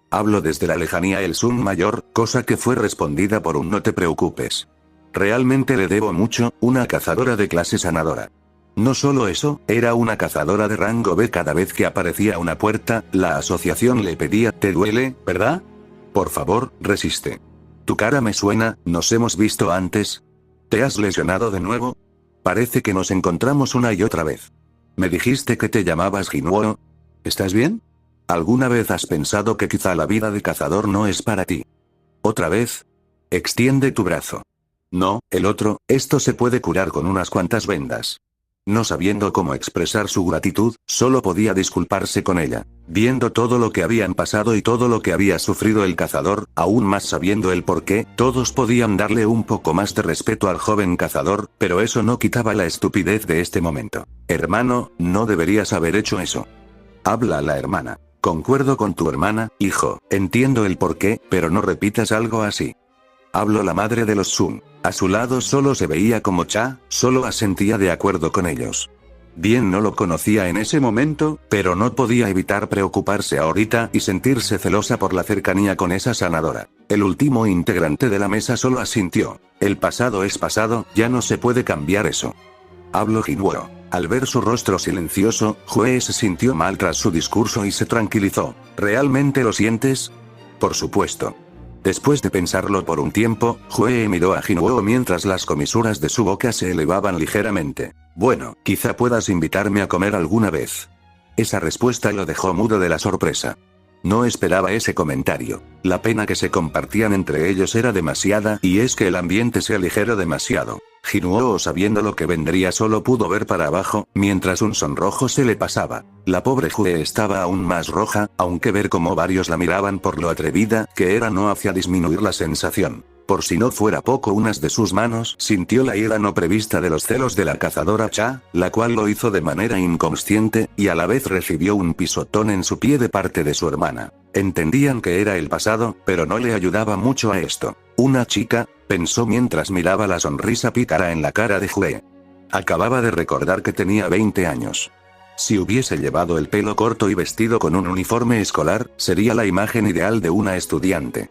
Hablo desde la lejanía, el Sun mayor, cosa que fue respondida por un no te preocupes. Realmente le debo mucho, una cazadora de clase sanadora. No solo eso, era una cazadora de rango B. Cada vez que aparecía una puerta, la asociación le pedía, ¿te duele, verdad? Por favor, resiste. Tu cara me suena, ¿nos hemos visto antes? ¿Te has lesionado de nuevo? Parece que nos encontramos una y otra vez. Me dijiste que te llamabas Jinwoo. ¿Estás bien? ¿Alguna vez has pensado que quizá la vida de cazador no es para ti? ¿Otra vez? Extiende tu brazo. No, el otro, esto se puede curar con unas cuantas vendas. No sabiendo cómo expresar su gratitud, solo podía disculparse con ella. Viendo todo lo que habían pasado y todo lo que había sufrido el cazador, aún más sabiendo el porqué, todos podían darle un poco más de respeto al joven cazador, pero eso no quitaba la estupidez de este momento. Hermano, no deberías haber hecho eso. Habla la hermana. Concuerdo con tu hermana, hijo, entiendo el porqué, pero no repitas algo así. Habló la madre de los Sun. A su lado solo se veía como Cha, solo asentía de acuerdo con ellos. Bien, no lo conocía en ese momento, pero no podía evitar preocuparse ahorita y sentirse celosa por la cercanía con esa sanadora. El último integrante de la mesa solo asintió. El pasado es pasado, ya no se puede cambiar eso. Habló Jinwoo. Al ver su rostro silencioso, Hue se sintió mal tras su discurso y se tranquilizó. ¿Realmente lo sientes? Por supuesto. Después de pensarlo por un tiempo, Hue miró a Jinwoo mientras las comisuras de su boca se elevaban ligeramente. Bueno, quizá puedas invitarme a comer alguna vez. Esa respuesta lo dejó mudo de la sorpresa. No esperaba ese comentario. La pena que se compartían entre ellos era demasiada, y es que el ambiente se aligeró demasiado. Jinwoo, sabiendo lo que vendría, solo pudo ver para abajo, mientras un sonrojo se le pasaba. La pobre Hue estaba aún más roja, aunque ver cómo varios la miraban por lo atrevida que era no hacía disminuir la sensación. Por si no fuera poco, unas de sus manos sintió la ira no prevista de los celos de la cazadora Cha, la cual lo hizo de manera inconsciente, y a la vez recibió un pisotón en su pie de parte de su hermana. Entendían que era el pasado, pero no le ayudaba mucho a esto. Una chica, pensó mientras miraba la sonrisa pícara en la cara de Hue. Acababa de recordar que tenía 20 años. Si hubiese llevado el pelo corto y vestido con un uniforme escolar, sería la imagen ideal de una estudiante.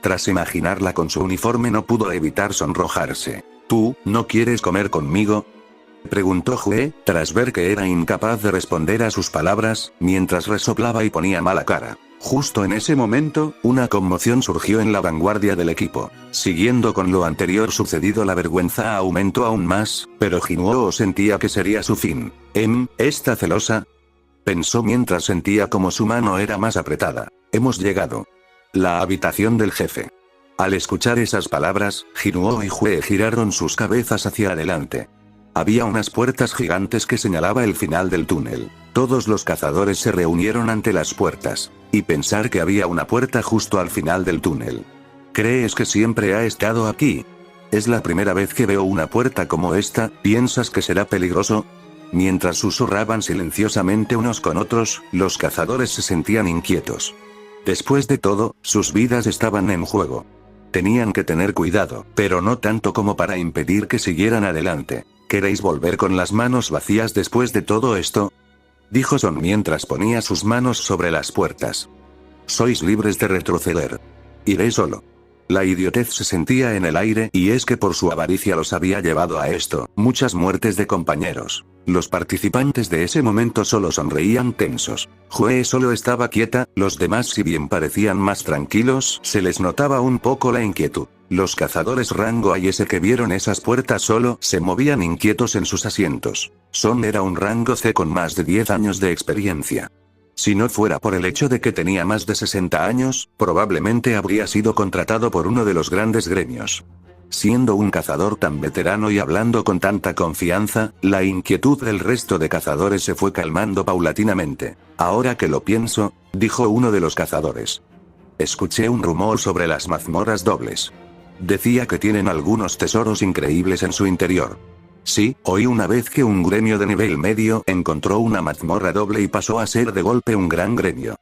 Tras imaginarla con su uniforme no pudo evitar sonrojarse. ¿Tú, no quieres comer conmigo? Preguntó Jue, tras ver que era incapaz de responder a sus palabras, mientras resoplaba y ponía mala cara. Justo en ese momento, una conmoción surgió en la vanguardia del equipo. Siguiendo con lo anterior sucedido, la vergüenza aumentó aún más, pero Jinwoo sentía que sería su fin. ¿Está celosa? Pensó mientras sentía como su mano era más apretada. Hemos llegado. La habitación del jefe. Al escuchar esas palabras, Jinwoo y Jue giraron sus cabezas hacia adelante. Había unas puertas gigantes que señalaba el final del túnel. Todos los cazadores se reunieron ante las puertas. Y pensar que había una puerta justo al final del túnel. ¿Crees que siempre ha estado aquí? Es la primera vez que veo una puerta como esta. ¿Piensas que será peligroso? Mientras susurraban silenciosamente unos con otros, los cazadores se sentían inquietos. Después de todo, sus vidas estaban en juego. Tenían que tener cuidado, pero no tanto como para impedir que siguieran adelante. ¿Queréis volver con las manos vacías después de todo esto? Dijo Son mientras ponía sus manos sobre las puertas. Sois libres de retroceder. Iré solo. La idiotez se sentía en el aire, y es que por su avaricia los había llevado a esto, muchas muertes de compañeros. Los participantes de ese momento solo sonreían tensos. Jue solo estaba quieta, los demás si bien parecían más tranquilos, se les notaba un poco la inquietud. Los cazadores rango A y S que vieron esas puertas solo se movían inquietos en sus asientos. Son era un rango C con más de 10 años de experiencia. Si no fuera por el hecho de que tenía más de 60 años, probablemente habría sido contratado por uno de los grandes gremios. Siendo un cazador tan veterano y hablando con tanta confianza, la inquietud del resto de cazadores se fue calmando paulatinamente. Ahora que lo pienso, dijo uno de los cazadores. Escuché un rumor sobre las mazmorras dobles. Decía que tienen algunos tesoros increíbles en su interior. Sí, oí una vez que un gremio de nivel medio encontró una mazmorra doble y pasó a ser de golpe un gran gremio.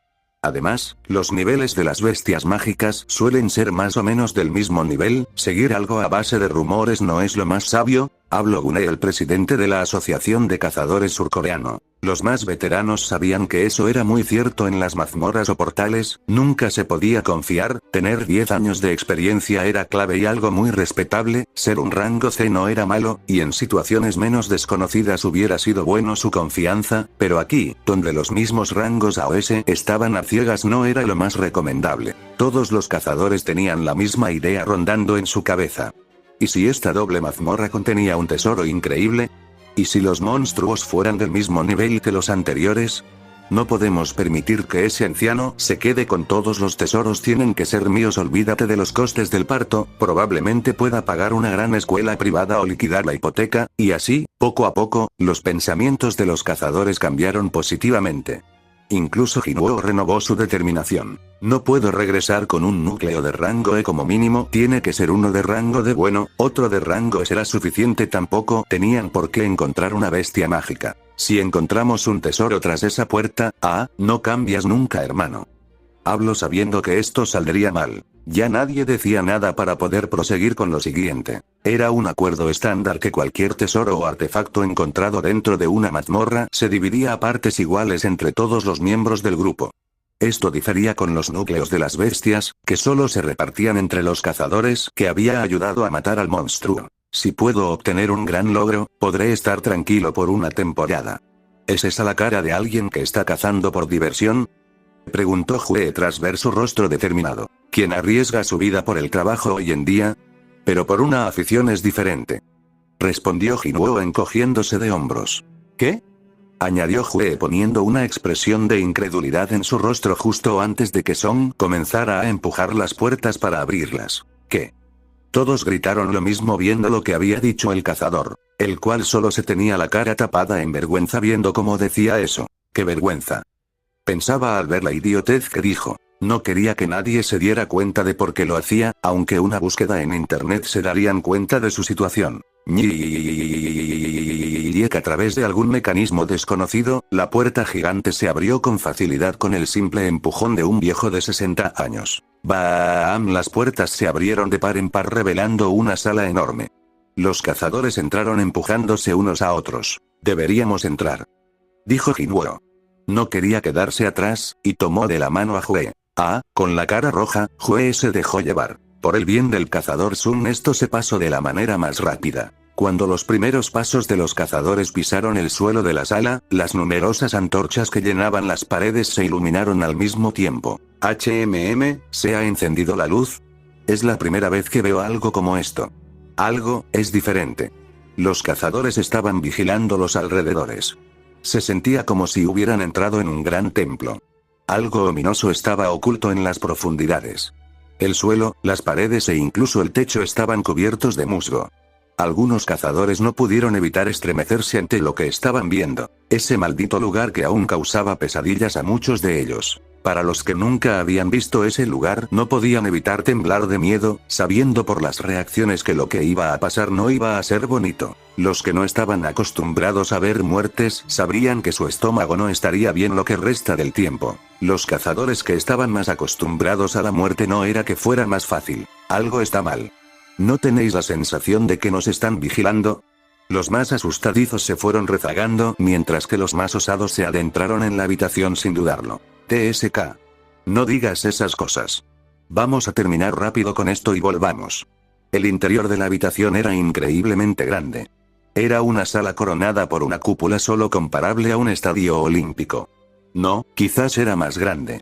Además, los niveles de las bestias mágicas suelen ser más o menos del mismo nivel. Seguir algo a base de rumores no es lo más sabio. Habló Gune, el presidente de la Asociación de Cazadores Surcoreano. Los más veteranos sabían que eso era muy cierto en las mazmorras o portales, nunca se podía confiar, tener 10 años de experiencia era clave y algo muy respetable, ser un rango C no era malo, y en situaciones menos desconocidas hubiera sido bueno su confianza, pero aquí, donde los mismos rangos A o S estaban a ciegas no era lo más recomendable. Todos los cazadores tenían la misma idea rondando en su cabeza. ¿Y si esta doble mazmorra contenía un tesoro increíble? ¿Y si los monstruos fueran del mismo nivel que los anteriores? No podemos permitir que ese anciano se quede con todos los tesoros, tienen que ser míos. Olvídate de los costes del parto, probablemente pueda pagar una gran escuela privada o liquidar la hipoteca, y así, poco a poco, los pensamientos de los cazadores cambiaron positivamente. Incluso Jinwoo renovó su determinación. No puedo regresar con un núcleo de rango E como mínimo, tiene que ser uno de rango D bueno, otro de rango E será suficiente. Tampoco tenían por qué encontrar una bestia mágica. Si encontramos un tesoro tras esa puerta, no cambias nunca, hermano. Hablo sabiendo que esto saldría mal. Ya nadie decía nada para poder proseguir con lo siguiente. Era un acuerdo estándar que cualquier tesoro o artefacto encontrado dentro de una mazmorra se dividía a partes iguales entre todos los miembros del grupo. Esto difería con los núcleos de las bestias, que solo se repartían entre los cazadores que había ayudado a matar al monstruo. Si puedo obtener un gran logro, podré estar tranquilo por una temporada. ¿Es esa la cara de alguien que está cazando por diversión? Preguntó Jue tras ver su rostro determinado. ¿Quién arriesga su vida por el trabajo hoy en día? Pero por una afición es diferente. Respondió Jinwoo encogiéndose de hombros. ¿Qué? Añadió Jue poniendo una expresión de incredulidad en su rostro justo antes de que Song comenzara a empujar las puertas para abrirlas. ¿Qué? Todos gritaron lo mismo viendo lo que había dicho el cazador, el cual solo se tenía la cara tapada en vergüenza viendo cómo decía eso. ¡Qué vergüenza! Pensaba al ver la idiotez que dijo. No quería que nadie se diera cuenta de por qué lo hacía, aunque una búsqueda en internet se darían cuenta de su situación. A través de algún mecanismo desconocido, la puerta gigante se abrió con facilidad con el simple empujón de un viejo de 60 años. ¡Bam! Las puertas se abrieron de par en par revelando una sala enorme. Los cazadores entraron empujándose unos a otros. Deberíamos entrar, dijo Jinwoo. No quería quedarse atrás, y tomó de la mano a Jue. Con la cara roja, Jue se dejó llevar. Por el bien del cazador Sun esto se pasó de la manera más rápida. Cuando los primeros pasos de los cazadores pisaron el suelo de la sala, las numerosas antorchas que llenaban las paredes se iluminaron al mismo tiempo. ¿Se ha encendido la luz? Es la primera vez que veo algo como esto. Algo es diferente. Los cazadores estaban vigilando los alrededores. Se sentía como si hubieran entrado en un gran templo. Algo ominoso estaba oculto en las profundidades. El suelo, las paredes e incluso el techo estaban cubiertos de musgo. Algunos cazadores no pudieron evitar estremecerse ante lo que estaban viendo. Ese maldito lugar que aún causaba pesadillas a muchos de ellos. Para los que nunca habían visto ese lugar, no podían evitar temblar de miedo, sabiendo por las reacciones que lo que iba a pasar no iba a ser bonito. Los que no estaban acostumbrados a ver muertes, sabrían que su estómago no estaría bien lo que resta del tiempo. Los cazadores que estaban más acostumbrados a la muerte no era que fuera más fácil. Algo está mal. ¿No tenéis la sensación de que nos están vigilando? Los más asustadizos se fueron rezagando, mientras que los más osados se adentraron en la habitación sin dudarlo. TSK. No digas esas cosas. Vamos a terminar rápido con esto y volvamos. El interior de la habitación era increíblemente grande. Era una sala coronada por una cúpula solo comparable a un estadio olímpico. No, quizás era más grande.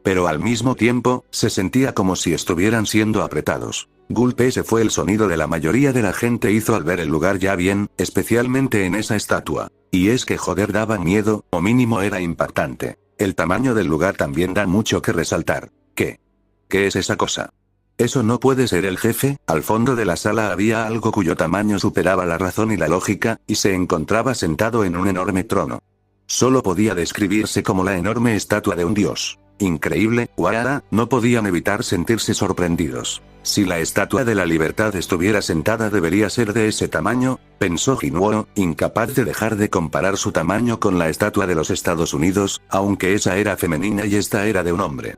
Pero al mismo tiempo, se sentía como si estuvieran siendo apretados. Gulp, ese fue el sonido de la mayoría de la gente hizo al ver el lugar ya bien, especialmente en esa estatua. Y es que joder daba miedo, o mínimo era impactante. El tamaño del lugar también da mucho que resaltar. ¿Qué? ¿Qué es esa cosa? Eso no puede ser el jefe. Al fondo de la sala había algo cuyo tamaño superaba la razón y la lógica, y se encontraba sentado en un enorme trono. Solo podía describirse como la enorme estatua de un dios. Increíble, Wara, no podían evitar sentirse sorprendidos. Si la estatua de la libertad estuviera sentada debería ser de ese tamaño, pensó Jinwoo, incapaz de dejar de comparar su tamaño con la estatua de los Estados Unidos, aunque esa era femenina y esta era de un hombre.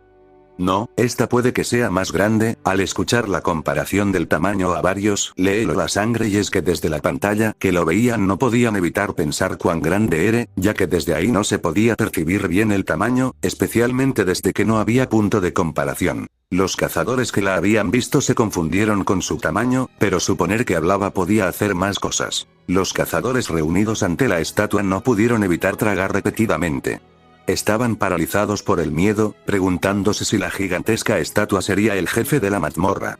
No, esta puede que sea más grande. Al escuchar la comparación del tamaño a varios, le heló la sangre y es que desde la pantalla que lo veían no podían evitar pensar cuán grande era, ya que desde ahí no se podía percibir bien el tamaño, especialmente desde que no había punto de comparación. Los cazadores que la habían visto se confundieron con su tamaño, pero suponer que hablaba podía hacer más cosas. Los cazadores reunidos ante la estatua no pudieron evitar tragar repetidamente. Estaban paralizados por el miedo, preguntándose si la gigantesca estatua sería el jefe de la mazmorra.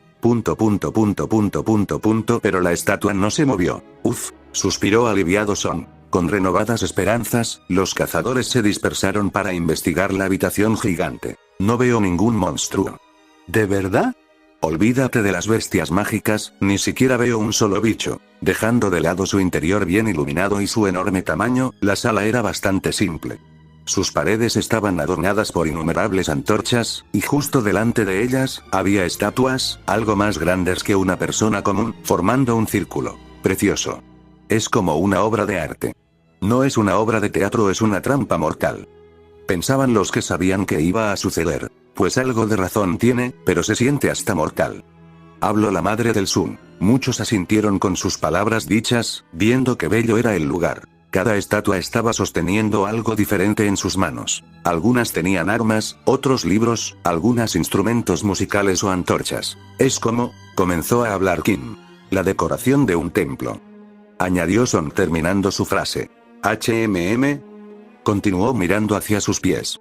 Pero la estatua no se movió. Uf, suspiró aliviado Son. Con renovadas esperanzas, los cazadores se dispersaron para investigar la habitación gigante. No veo ningún monstruo. ¿De verdad? Olvídate de las bestias mágicas, ni siquiera veo un solo bicho. Dejando de lado su interior bien iluminado y su enorme tamaño, la sala era bastante simple. Sus paredes estaban adornadas por innumerables antorchas, y justo delante de ellas, había estatuas, algo más grandes que una persona común, formando un círculo. Precioso. Es como una obra de arte. No es una obra de teatro, es una trampa mortal. Pensaban los que sabían que iba a suceder. Pues algo de razón tiene, pero se siente hasta mortal. Habló la madre del Sun. Muchos asintieron con sus palabras dichas, viendo qué bello era el lugar. Cada estatua estaba sosteniendo algo diferente en sus manos. Algunas tenían armas, otros libros, algunas instrumentos musicales o antorchas. Es como, comenzó a hablar Kim. La decoración de un templo. Añadió Son terminando su frase. Continuó mirando hacia sus pies.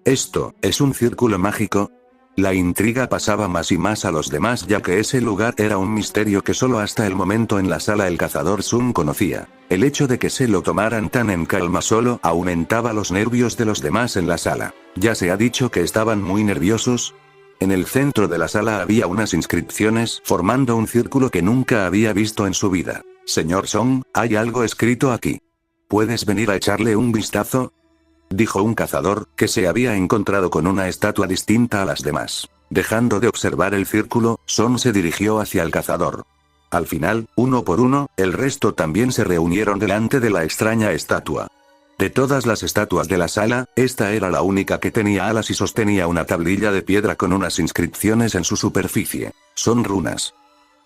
¿Esto es un círculo mágico? La intriga pasaba más y más a los demás ya que ese lugar era un misterio que solo hasta el momento en la sala el cazador Sun conocía. El hecho de que se lo tomaran tan en calma solo aumentaba los nervios de los demás en la sala. Ya se ha dicho que estaban muy nerviosos. En el centro de la sala había unas inscripciones formando un círculo que nunca había visto en su vida. Señor Song, hay algo escrito aquí. ¿Puedes venir a echarle un vistazo? Dijo un cazador, que se había encontrado con una estatua distinta a las demás. Dejando de observar el círculo, Son se dirigió hacia el cazador. Al final, uno por uno, el resto también se reunieron delante de la extraña estatua. De todas las estatuas de la sala, esta era la única que tenía alas y sostenía una tablilla de piedra con unas inscripciones en su superficie. Son runas.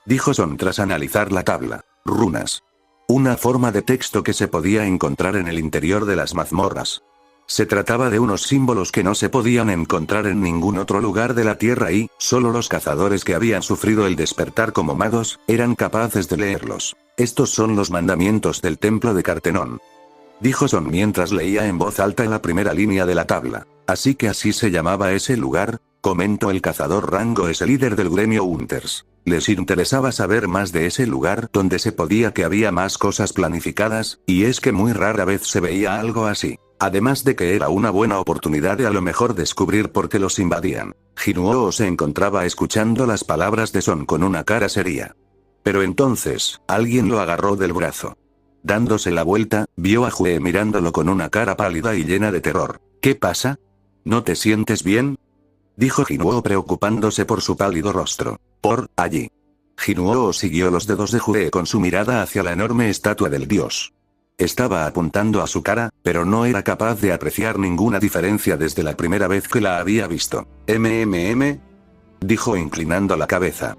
Dijo Son tras analizar la tabla. Runas. Una forma de texto que se podía encontrar en el interior de las mazmorras. Se trataba de unos símbolos que no se podían encontrar en ningún otro lugar de la Tierra y, solo los cazadores que habían sufrido el despertar como magos, eran capaces de leerlos. Estos son los mandamientos del templo de Cartenón. Dijo Son mientras leía en voz alta la primera línea de la tabla. Así que así se llamaba ese lugar, comentó el cazador Rango, es el líder del gremio Hunters. Les interesaba saber más de ese lugar donde se podía que había más cosas planificadas, y es que muy rara vez se veía algo así. Además de que era una buena oportunidad de a lo mejor descubrir por qué los invadían. Jinuo se encontraba escuchando las palabras de Son con una cara seria. Pero entonces, alguien lo agarró del brazo. Dándose la vuelta, vio a Hue mirándolo con una cara pálida y llena de terror. ¿Qué pasa? ¿No te sientes bien?, dijo Jinuo preocupándose por su pálido rostro. Por allí. Jinuo siguió los dedos de Hue con su mirada hacia la enorme estatua del dios. Estaba apuntando a su cara, pero no era capaz de apreciar ninguna diferencia desde la primera vez que la había visto. Dijo inclinando la cabeza.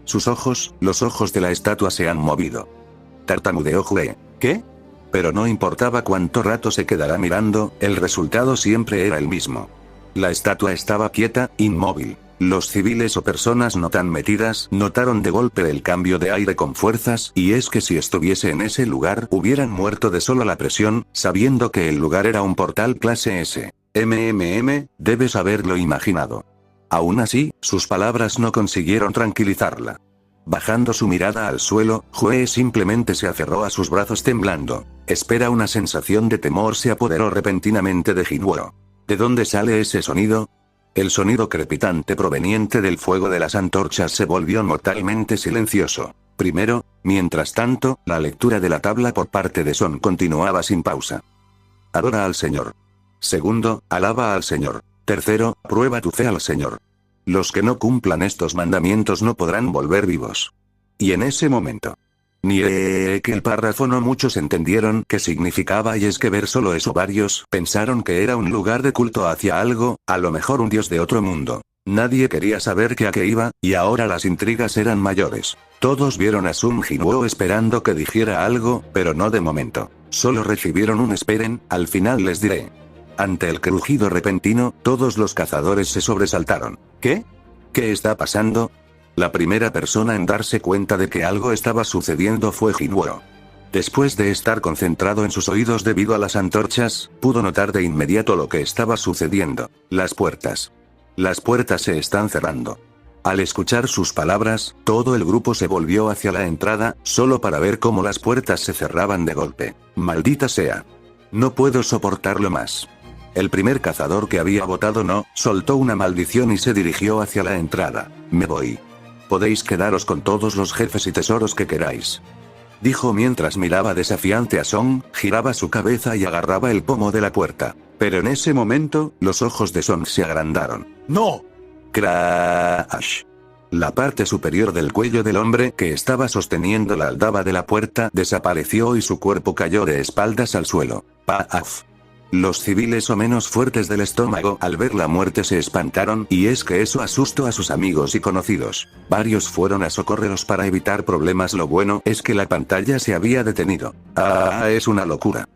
Sus ojos, los ojos de la estatua se han movido. Tartamudeó Hue. ¿Qué? Pero no importaba cuánto rato se quedara mirando, el resultado siempre era el mismo. La estatua estaba quieta, inmóvil. Los civiles o personas no tan metidas notaron de golpe el cambio de aire con fuerzas, y es que si estuviese en ese lugar hubieran muerto de solo la presión, sabiendo que el lugar era un portal clase S. Debes haberlo imaginado. Aún así, sus palabras no consiguieron tranquilizarla. Bajando su mirada al suelo, Hue simplemente se aferró a sus brazos temblando. Una sensación de temor se apoderó repentinamente de Jinuo. ¿De dónde sale ese sonido? El sonido crepitante proveniente del fuego de las antorchas se volvió mortalmente silencioso. Primero, mientras tanto, la lectura de la tabla por parte de Son continuaba sin pausa. Adora al Señor. Segundo, alaba al Señor. Tercero, prueba tu fe al Señor. Los que no cumplan estos mandamientos no podrán volver vivos. Y en ese momento. Que el párrafo no muchos entendieron qué significaba, y es que ver solo eso varios pensaron que era un lugar de culto hacia algo, a lo mejor un dios de otro mundo. Nadie quería saber a qué iba, y ahora las intrigas eran mayores. Todos vieron a Sun Jinuo esperando que dijera algo, pero no de momento. Solo recibieron un esperen, al final les diré. Ante el crujido repentino, todos los cazadores se sobresaltaron. ¿Qué? ¿Qué está pasando? La primera persona en darse cuenta de que algo estaba sucediendo fue Jinuo. Después de estar concentrado en sus oídos debido a las antorchas, pudo notar de inmediato lo que estaba sucediendo. Las puertas. Las puertas se están cerrando. Al escuchar sus palabras, todo el grupo se volvió hacia la entrada, solo para ver cómo las puertas se cerraban de golpe. Maldita sea. No puedo soportarlo más. El primer cazador que había votado no, soltó una maldición y se dirigió hacia la entrada. Me voy. Podéis quedaros con todos los jefes y tesoros que queráis. Dijo mientras miraba desafiante a Son, giraba su cabeza y agarraba el pomo de la puerta. Pero en ese momento, los ojos de Son se agrandaron. ¡No! Crash. La parte superior del cuello del hombre que estaba sosteniendo la aldaba de la puerta desapareció y su cuerpo cayó de espaldas al suelo. ¡Paf! Los civiles o menos fuertes del estómago al ver la muerte se espantaron, y es que eso asustó a sus amigos y conocidos. Varios fueron a socorrerlos para evitar problemas. Lo bueno es que la pantalla se había detenido. Es una locura.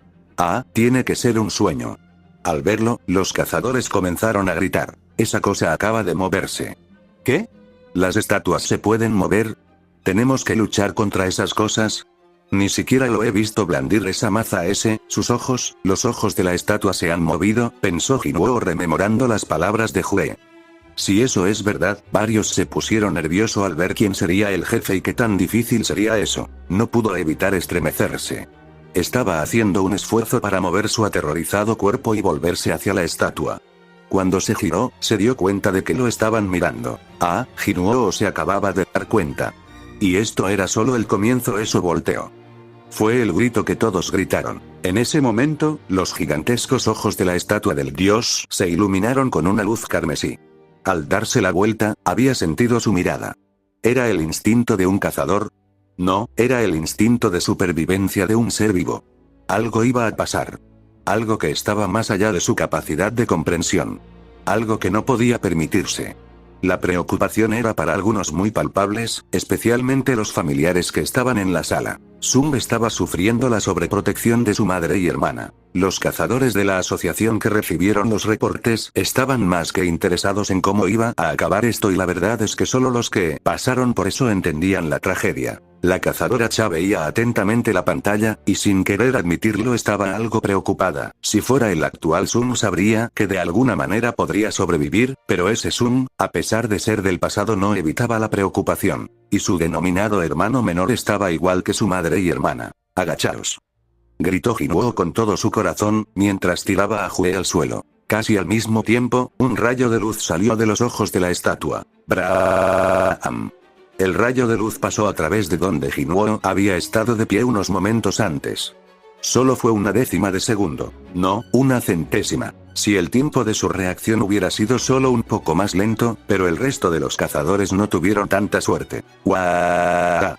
Tiene que ser un sueño. Al verlo, los cazadores comenzaron a gritar. Esa cosa acaba de moverse. ¿Qué? ¿Las estatuas se pueden mover? ¿Tenemos que luchar contra esas cosas? Ni siquiera lo he visto blandir esa maza sus ojos, los ojos de la estatua se han movido, pensó Jinuo rememorando las palabras de Hue. Si eso es verdad, varios se pusieron nervioso al ver quién sería el jefe y qué tan difícil sería eso. No pudo evitar estremecerse. Estaba haciendo un esfuerzo para mover su aterrorizado cuerpo y volverse hacia la estatua. Cuando se giró, se dio cuenta de que lo estaban mirando. Jinuo se acababa de dar cuenta. Y esto era solo el comienzo. Eso volteó. Fue el grito que todos gritaron. En ese momento, los gigantescos ojos de la estatua del dios se iluminaron con una luz carmesí. Al darse la vuelta, había sentido su mirada. ¿Era el instinto de un cazador? No, era el instinto de supervivencia de un ser vivo. Algo iba a pasar. Algo que estaba más allá de su capacidad de comprensión. Algo que no podía permitirse. La preocupación era para algunos muy palpables, especialmente los familiares que estaban en la sala. Sung estaba sufriendo la sobreprotección de su madre y hermana. Los cazadores de la asociación que recibieron los reportes estaban más que interesados en cómo iba a acabar esto, y la verdad es que solo los que pasaron por eso entendían la tragedia. La cazadora Cha veía atentamente la pantalla, y sin querer admitirlo estaba algo preocupada. Si fuera el actual Sun sabría que de alguna manera podría sobrevivir, pero ese Sun, a pesar de ser del pasado no evitaba la preocupación. Y su denominado hermano menor estaba igual que su madre y hermana. «Agachaos», gritó Jinwoo con todo su corazón, mientras tiraba a Jue al suelo. Casi al mismo tiempo, un rayo de luz salió de los ojos de la estatua. ¡Braam! El rayo de luz pasó a través de donde Jinwoo había estado de pie unos momentos antes. Solo fue una décima de segundo. No, una centésima. Si el tiempo de su reacción hubiera sido solo un poco más lento, pero el resto de los cazadores no tuvieron tanta suerte. ¡Guau!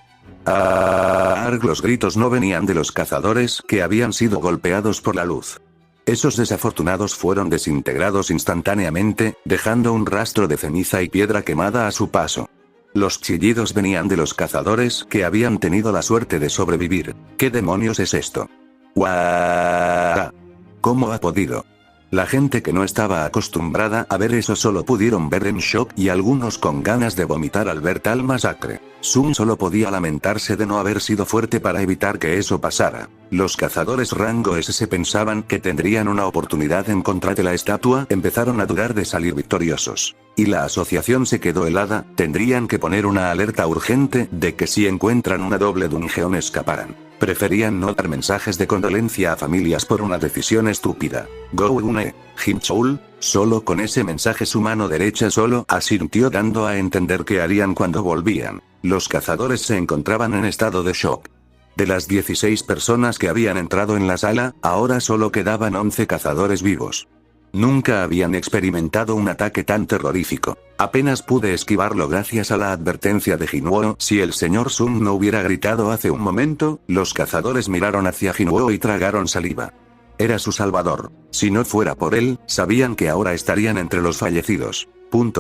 Los gritos no venían de los cazadores que habían sido golpeados por la luz. Esos desafortunados fueron desintegrados instantáneamente, dejando un rastro de ceniza y piedra quemada a su paso. Los chillidos venían de los cazadores que habían tenido la suerte de sobrevivir. ¿Qué demonios es esto? ¡Guau! ¿Cómo ha podido? La gente que no estaba acostumbrada a ver eso solo pudieron ver en shock y algunos con ganas de vomitar al ver tal masacre. Sun solo podía lamentarse de no haber sido fuerte para evitar que eso pasara. Los cazadores rango SS pensaban que tendrían una oportunidad en contra de la estatua, empezaron a dudar de salir victoriosos. Y la asociación se quedó helada, tendrían que poner una alerta urgente de que si encuentran una doble dungeon escaparan. Preferían no dar mensajes de condolencia a familias por una decisión estúpida. Go-une, Jin-choul, solo con ese mensaje su mano derecha solo asintió dando a entender que harían cuando volvían. Los cazadores se encontraban en estado de shock. De las 16 personas que habían entrado en la sala, ahora solo quedaban 11 cazadores vivos. Nunca habían experimentado un ataque tan terrorífico. Apenas pude esquivarlo gracias a la advertencia de Jinwoo. Si el señor Sun no hubiera gritado hace un momento, los cazadores miraron hacia Jinwoo y tragaron saliva. Era su salvador. Si no fuera por él, sabían que ahora estarían entre los fallecidos. Con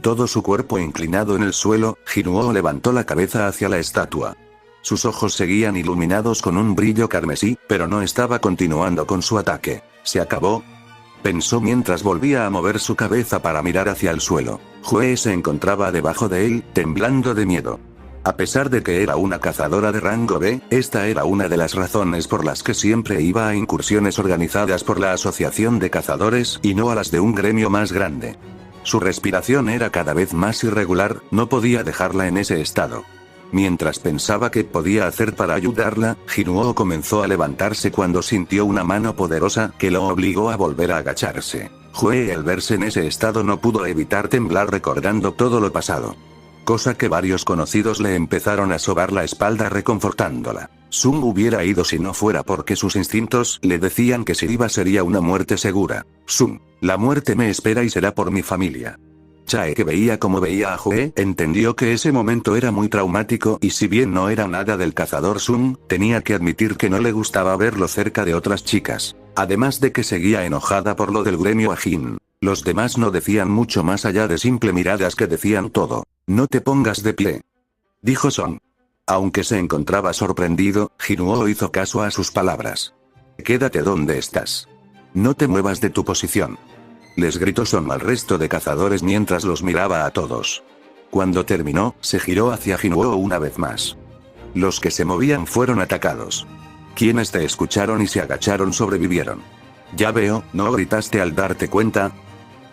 todo su cuerpo inclinado en el suelo, Jinwoo levantó la cabeza hacia la estatua. Sus ojos seguían iluminados con un brillo carmesí, pero no estaba continuando con su ataque. ¿Se acabó?, pensó mientras volvía a mover su cabeza para mirar hacia el suelo. Jue se encontraba debajo de él, temblando de miedo. A pesar de que era una cazadora de rango B, esta era una de las razones por las que siempre iba a incursiones organizadas por la asociación de cazadores y no a las de un gremio más grande. Su respiración era cada vez más irregular, no podía dejarla en ese estado. Mientras pensaba qué podía hacer para ayudarla, Jinwoo comenzó a levantarse cuando sintió una mano poderosa que lo obligó a volver a agacharse. Jue al verse en ese estado no pudo evitar temblar recordando todo lo pasado. Cosa que varios conocidos le empezaron a sobar la espalda reconfortándola. Sun hubiera ido si no fuera porque sus instintos le decían que si iba sería una muerte segura. Sun, la muerte me espera y será por mi familia. Chae, que veía como veía a Jue, entendió que ese momento era muy traumático y si bien no era nada del cazador Sun, tenía que admitir que no le gustaba verlo cerca de otras chicas. Además de que seguía enojada por lo del gremio Ajin. Los demás no decían mucho más allá de simple miradas que decían todo. No te pongas de pie, dijo Son. Aunque se encontraba sorprendido, Jinwoo hizo caso a sus palabras. Quédate donde estás. No te muevas de tu posición. Les gritó Son al resto de cazadores mientras los miraba a todos. Cuando terminó, se giró hacia Jinwoo una vez más. Los que se movían fueron atacados. Quienes te escucharon y se agacharon sobrevivieron. Ya veo, ¿no gritaste al darte cuenta?,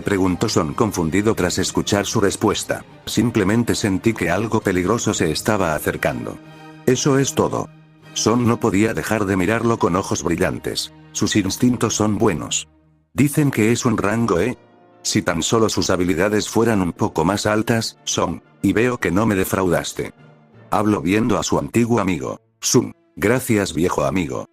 preguntó Son confundido tras escuchar su respuesta. Simplemente sentí que algo peligroso se estaba acercando. Eso es todo. Son no podía dejar de mirarlo con ojos brillantes. Sus instintos son buenos. Dicen que es un rango E. Si tan solo sus habilidades fueran un poco más altas, Son, y veo que no me defraudaste. Hablo viendo a su antiguo amigo. Sun, gracias viejo amigo,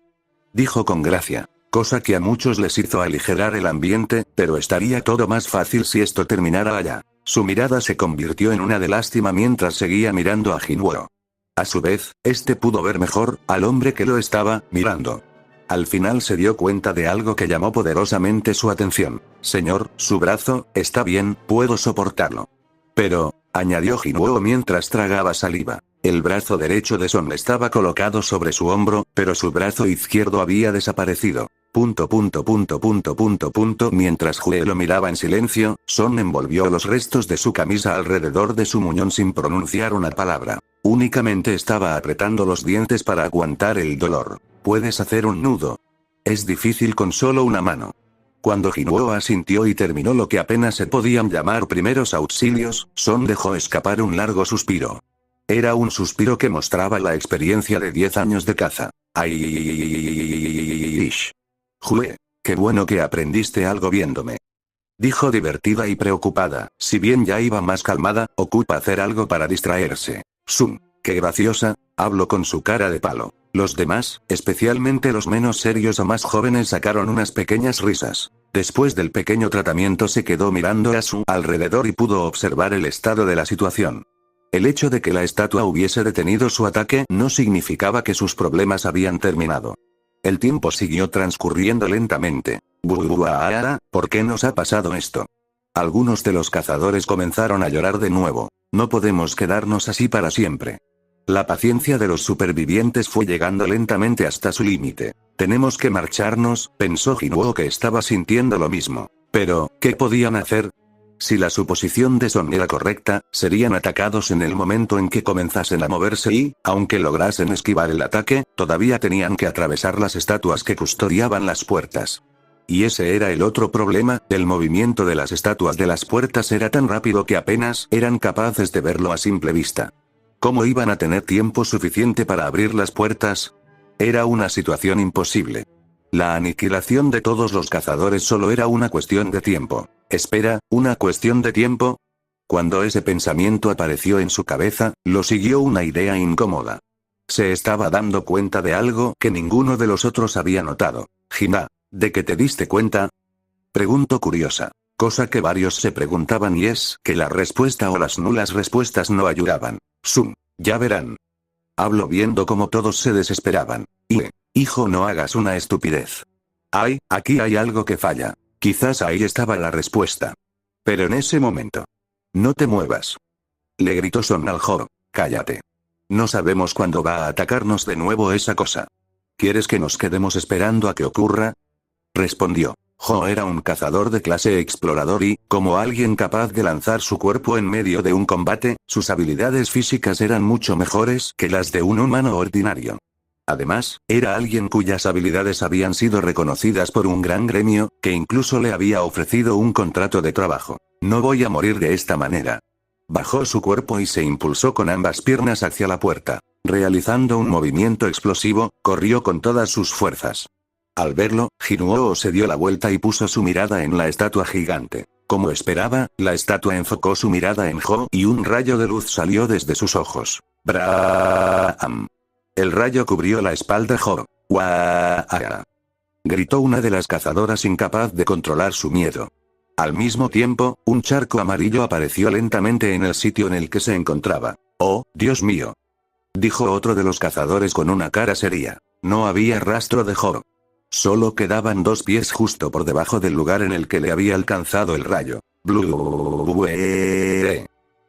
dijo con gracia. Cosa que a muchos les hizo aligerar el ambiente, pero estaría todo más fácil si esto terminara allá. Su mirada se convirtió en una de lástima mientras seguía mirando a Jinwoo. A su vez, este pudo ver mejor al hombre que lo estaba mirando. Al final se dio cuenta de algo que llamó poderosamente su atención. Señor, su brazo, está bien, puedo soportarlo. Pero, añadió Jinwoo mientras tragaba saliva. El brazo derecho de Son estaba colocado sobre su hombro, pero su brazo izquierdo había desaparecido. Mientras Hue lo miraba en silencio, Son envolvió los restos de su camisa alrededor de su muñón sin pronunciar una palabra. Únicamente estaba apretando los dientes para aguantar el dolor. ¿Puedes hacer un nudo? Es difícil con solo una mano. Cuando Jinwoo asintió y terminó lo que apenas se podían llamar primeros auxilios, Son dejó escapar un largo suspiro. Era un suspiro que mostraba la experiencia de 10 años de caza. ¡Aish! Hue, qué bueno que aprendiste algo viéndome. Dijo divertida y preocupada, si bien ya iba más calmada, ocupa hacer algo para distraerse. Sun, qué graciosa, habló con su cara de palo. Los demás, especialmente los menos serios o más jóvenes, sacaron unas pequeñas risas. Después del pequeño tratamiento se quedó mirando a su alrededor y pudo observar el estado de la situación. El hecho de que la estatua hubiese detenido su ataque no significaba que sus problemas habían terminado. El tiempo siguió transcurriendo lentamente. Buah, ¿por qué nos ha pasado esto? Algunos de los cazadores comenzaron a llorar de nuevo. No podemos quedarnos así para siempre. La paciencia de los supervivientes fue llegando lentamente hasta su límite. Tenemos que marcharnos, pensó Jinwoo, que estaba sintiendo lo mismo. Pero, ¿qué podían hacer? Si la suposición de Son era correcta, serían atacados en el momento en que comenzasen a moverse y, aunque lograsen esquivar el ataque, todavía tenían que atravesar las estatuas que custodiaban las puertas. Y ese era el otro problema, el movimiento de las estatuas de las puertas era tan rápido que apenas eran capaces de verlo a simple vista. ¿Cómo iban a tener tiempo suficiente para abrir las puertas? Era una situación imposible. La aniquilación de todos los cazadores solo era una cuestión de tiempo. Espera, ¿una cuestión de tiempo? Cuando ese pensamiento apareció en su cabeza, lo siguió una idea incómoda. Se estaba dando cuenta de algo que ninguno de los otros había notado. Hina, ¿de qué te diste cuenta? Preguntó curiosa. Cosa que varios se preguntaban, y es que la respuesta o las nulas respuestas no ayudaban. Sun, ya verán. Habló viendo cómo todos se desesperaban. Hijo, no hagas una estupidez. Ay, aquí hay algo que falla. Quizás ahí estaba la respuesta. Pero en ese momento. No te muevas. Le gritó Son al Jo. Cállate. No sabemos cuándo va a atacarnos de nuevo esa cosa. ¿Quieres que nos quedemos esperando a que ocurra? Respondió. Jo era un cazador de clase explorador y, como alguien capaz de lanzar su cuerpo en medio de un combate, sus habilidades físicas eran mucho mejores que las de un humano ordinario. Además, era alguien cuyas habilidades habían sido reconocidas por un gran gremio, que incluso le había ofrecido un contrato de trabajo. No voy a morir de esta manera. Bajó su cuerpo y se impulsó con ambas piernas hacia la puerta. Realizando un movimiento explosivo, corrió con todas sus fuerzas. Al verlo, Jinwoo se dio la vuelta y puso su mirada en la estatua gigante. Como esperaba, la estatua enfocó su mirada en Jo y un rayo de luz salió desde sus ojos. ¡Bram! El rayo cubrió la espalda de Jo. ¡Guaa! Gritó una de las cazadoras, incapaz de controlar su miedo. Al mismo tiempo, un charco amarillo apareció lentamente en el sitio en el que se encontraba. ¡Oh, Dios mío! Dijo otro de los cazadores con una cara seria. No había rastro de Jo. Solo quedaban 2 pies justo por debajo del lugar en el que le había alcanzado el rayo.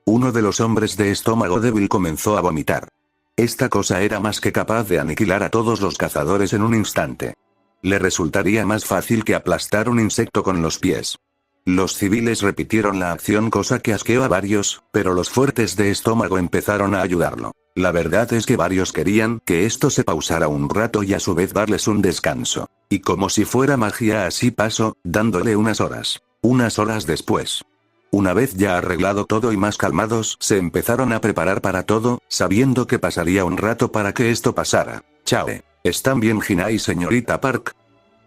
Uno de los hombres de estómago débil comenzó a vomitar. Esta cosa era más que capaz de aniquilar a todos los cazadores en un instante. Le resultaría más fácil que aplastar un insecto con los pies. Los civiles repitieron la acción, cosa que asqueó a varios, pero los fuertes de estómago empezaron a ayudarlo. La verdad es que varios querían que esto se pausara un rato y a su vez darles un descanso. Y como si fuera magia así pasó, dándole unas horas. Unas horas después. Una vez ya arreglado todo y más calmados, se empezaron a preparar para todo, sabiendo que pasaría un rato para que esto pasara. Chao. ¿Están bien Hina y señorita Park?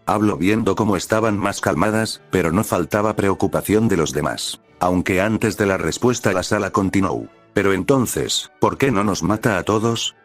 Habló viendo cómo estaban más calmadas, pero no faltaba preocupación de los demás. Aunque antes de la respuesta la sala continuó. Pero entonces, ¿por qué no nos mata a todos?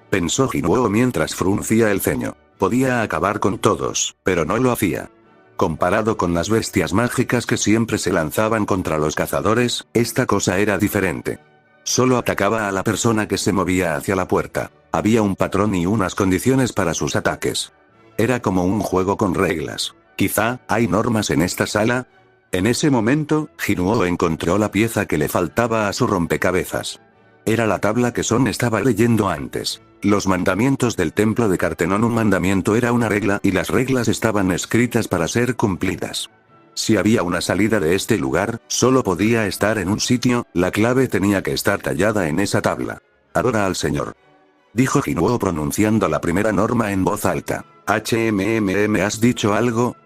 Pensó Jinwoo mientras fruncía el ceño. Podía acabar con todos, pero no lo hacía. Comparado con las bestias mágicas que siempre se lanzaban contra los cazadores, esta cosa era diferente. Solo atacaba a la persona que se movía hacia la puerta. Había un patrón y unas condiciones para sus ataques. Era como un juego con reglas. Quizá, ¿hay normas en esta sala? En ese momento, Jinwoo encontró la pieza que le faltaba a su rompecabezas. Era la tabla que Son estaba leyendo antes. Los mandamientos del templo de Cartenón. Un mandamiento era una regla y las reglas estaban escritas para ser cumplidas. Si había una salida de este lugar, solo podía estar en un sitio, la clave tenía que estar tallada en esa tabla. Adora al Señor, dijo Jinwoo pronunciando la primera norma en voz alta. ¿Has dicho algo?,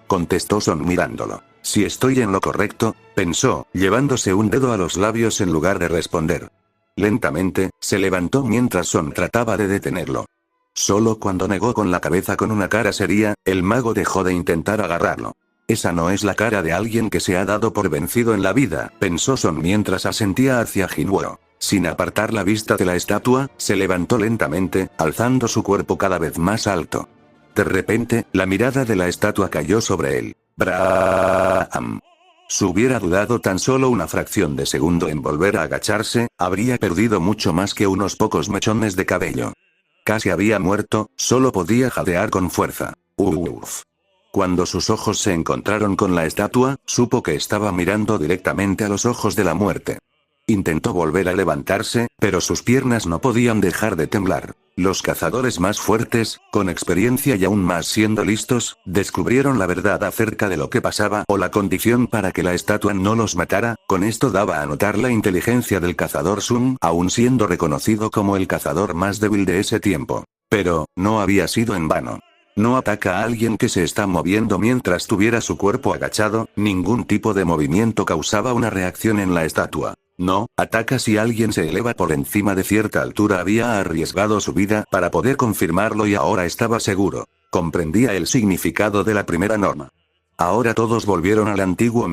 contestó Son mirándolo. Si estoy en lo correcto, pensó, llevándose un dedo a los labios en lugar de responder. Lentamente, se levantó mientras Son trataba de detenerlo. Solo cuando negó con la cabeza con una cara seria, el mago dejó de intentar agarrarlo. Esa no es la cara de alguien que se ha dado por vencido en la vida, pensó Son mientras asentía hacia Jinwoo. Sin apartar la vista de la estatua, se levantó lentamente, alzando su cuerpo cada vez más alto. De repente, la mirada de la estatua cayó sobre él. ¡Braham! Si hubiera dudado tan solo una fracción de segundo en volver a agacharse, habría perdido mucho más que unos pocos mechones de cabello. Casi había muerto, solo podía jadear con fuerza. Uff. Cuando sus ojos se encontraron con la estatua, supo que estaba mirando directamente a los ojos de la muerte. Intentó volver a levantarse, pero sus piernas no podían dejar de temblar. Los cazadores más fuertes, con experiencia y aún más siendo listos, descubrieron la verdad acerca de lo que pasaba o la condición para que la estatua no los matara. Con esto daba a notar la inteligencia del cazador Sun, aún siendo reconocido como el cazador más débil de ese tiempo. Pero, no había sido en vano. No ataca a alguien que se está moviendo mientras tuviera su cuerpo agachado, ningún tipo de movimiento causaba una reacción en la estatua. No, ataca si alguien se eleva por encima de cierta altura. Había arriesgado su vida para poder confirmarlo y ahora estaba seguro. Comprendía el significado de la primera norma. Ahora todos volvieron al antiguo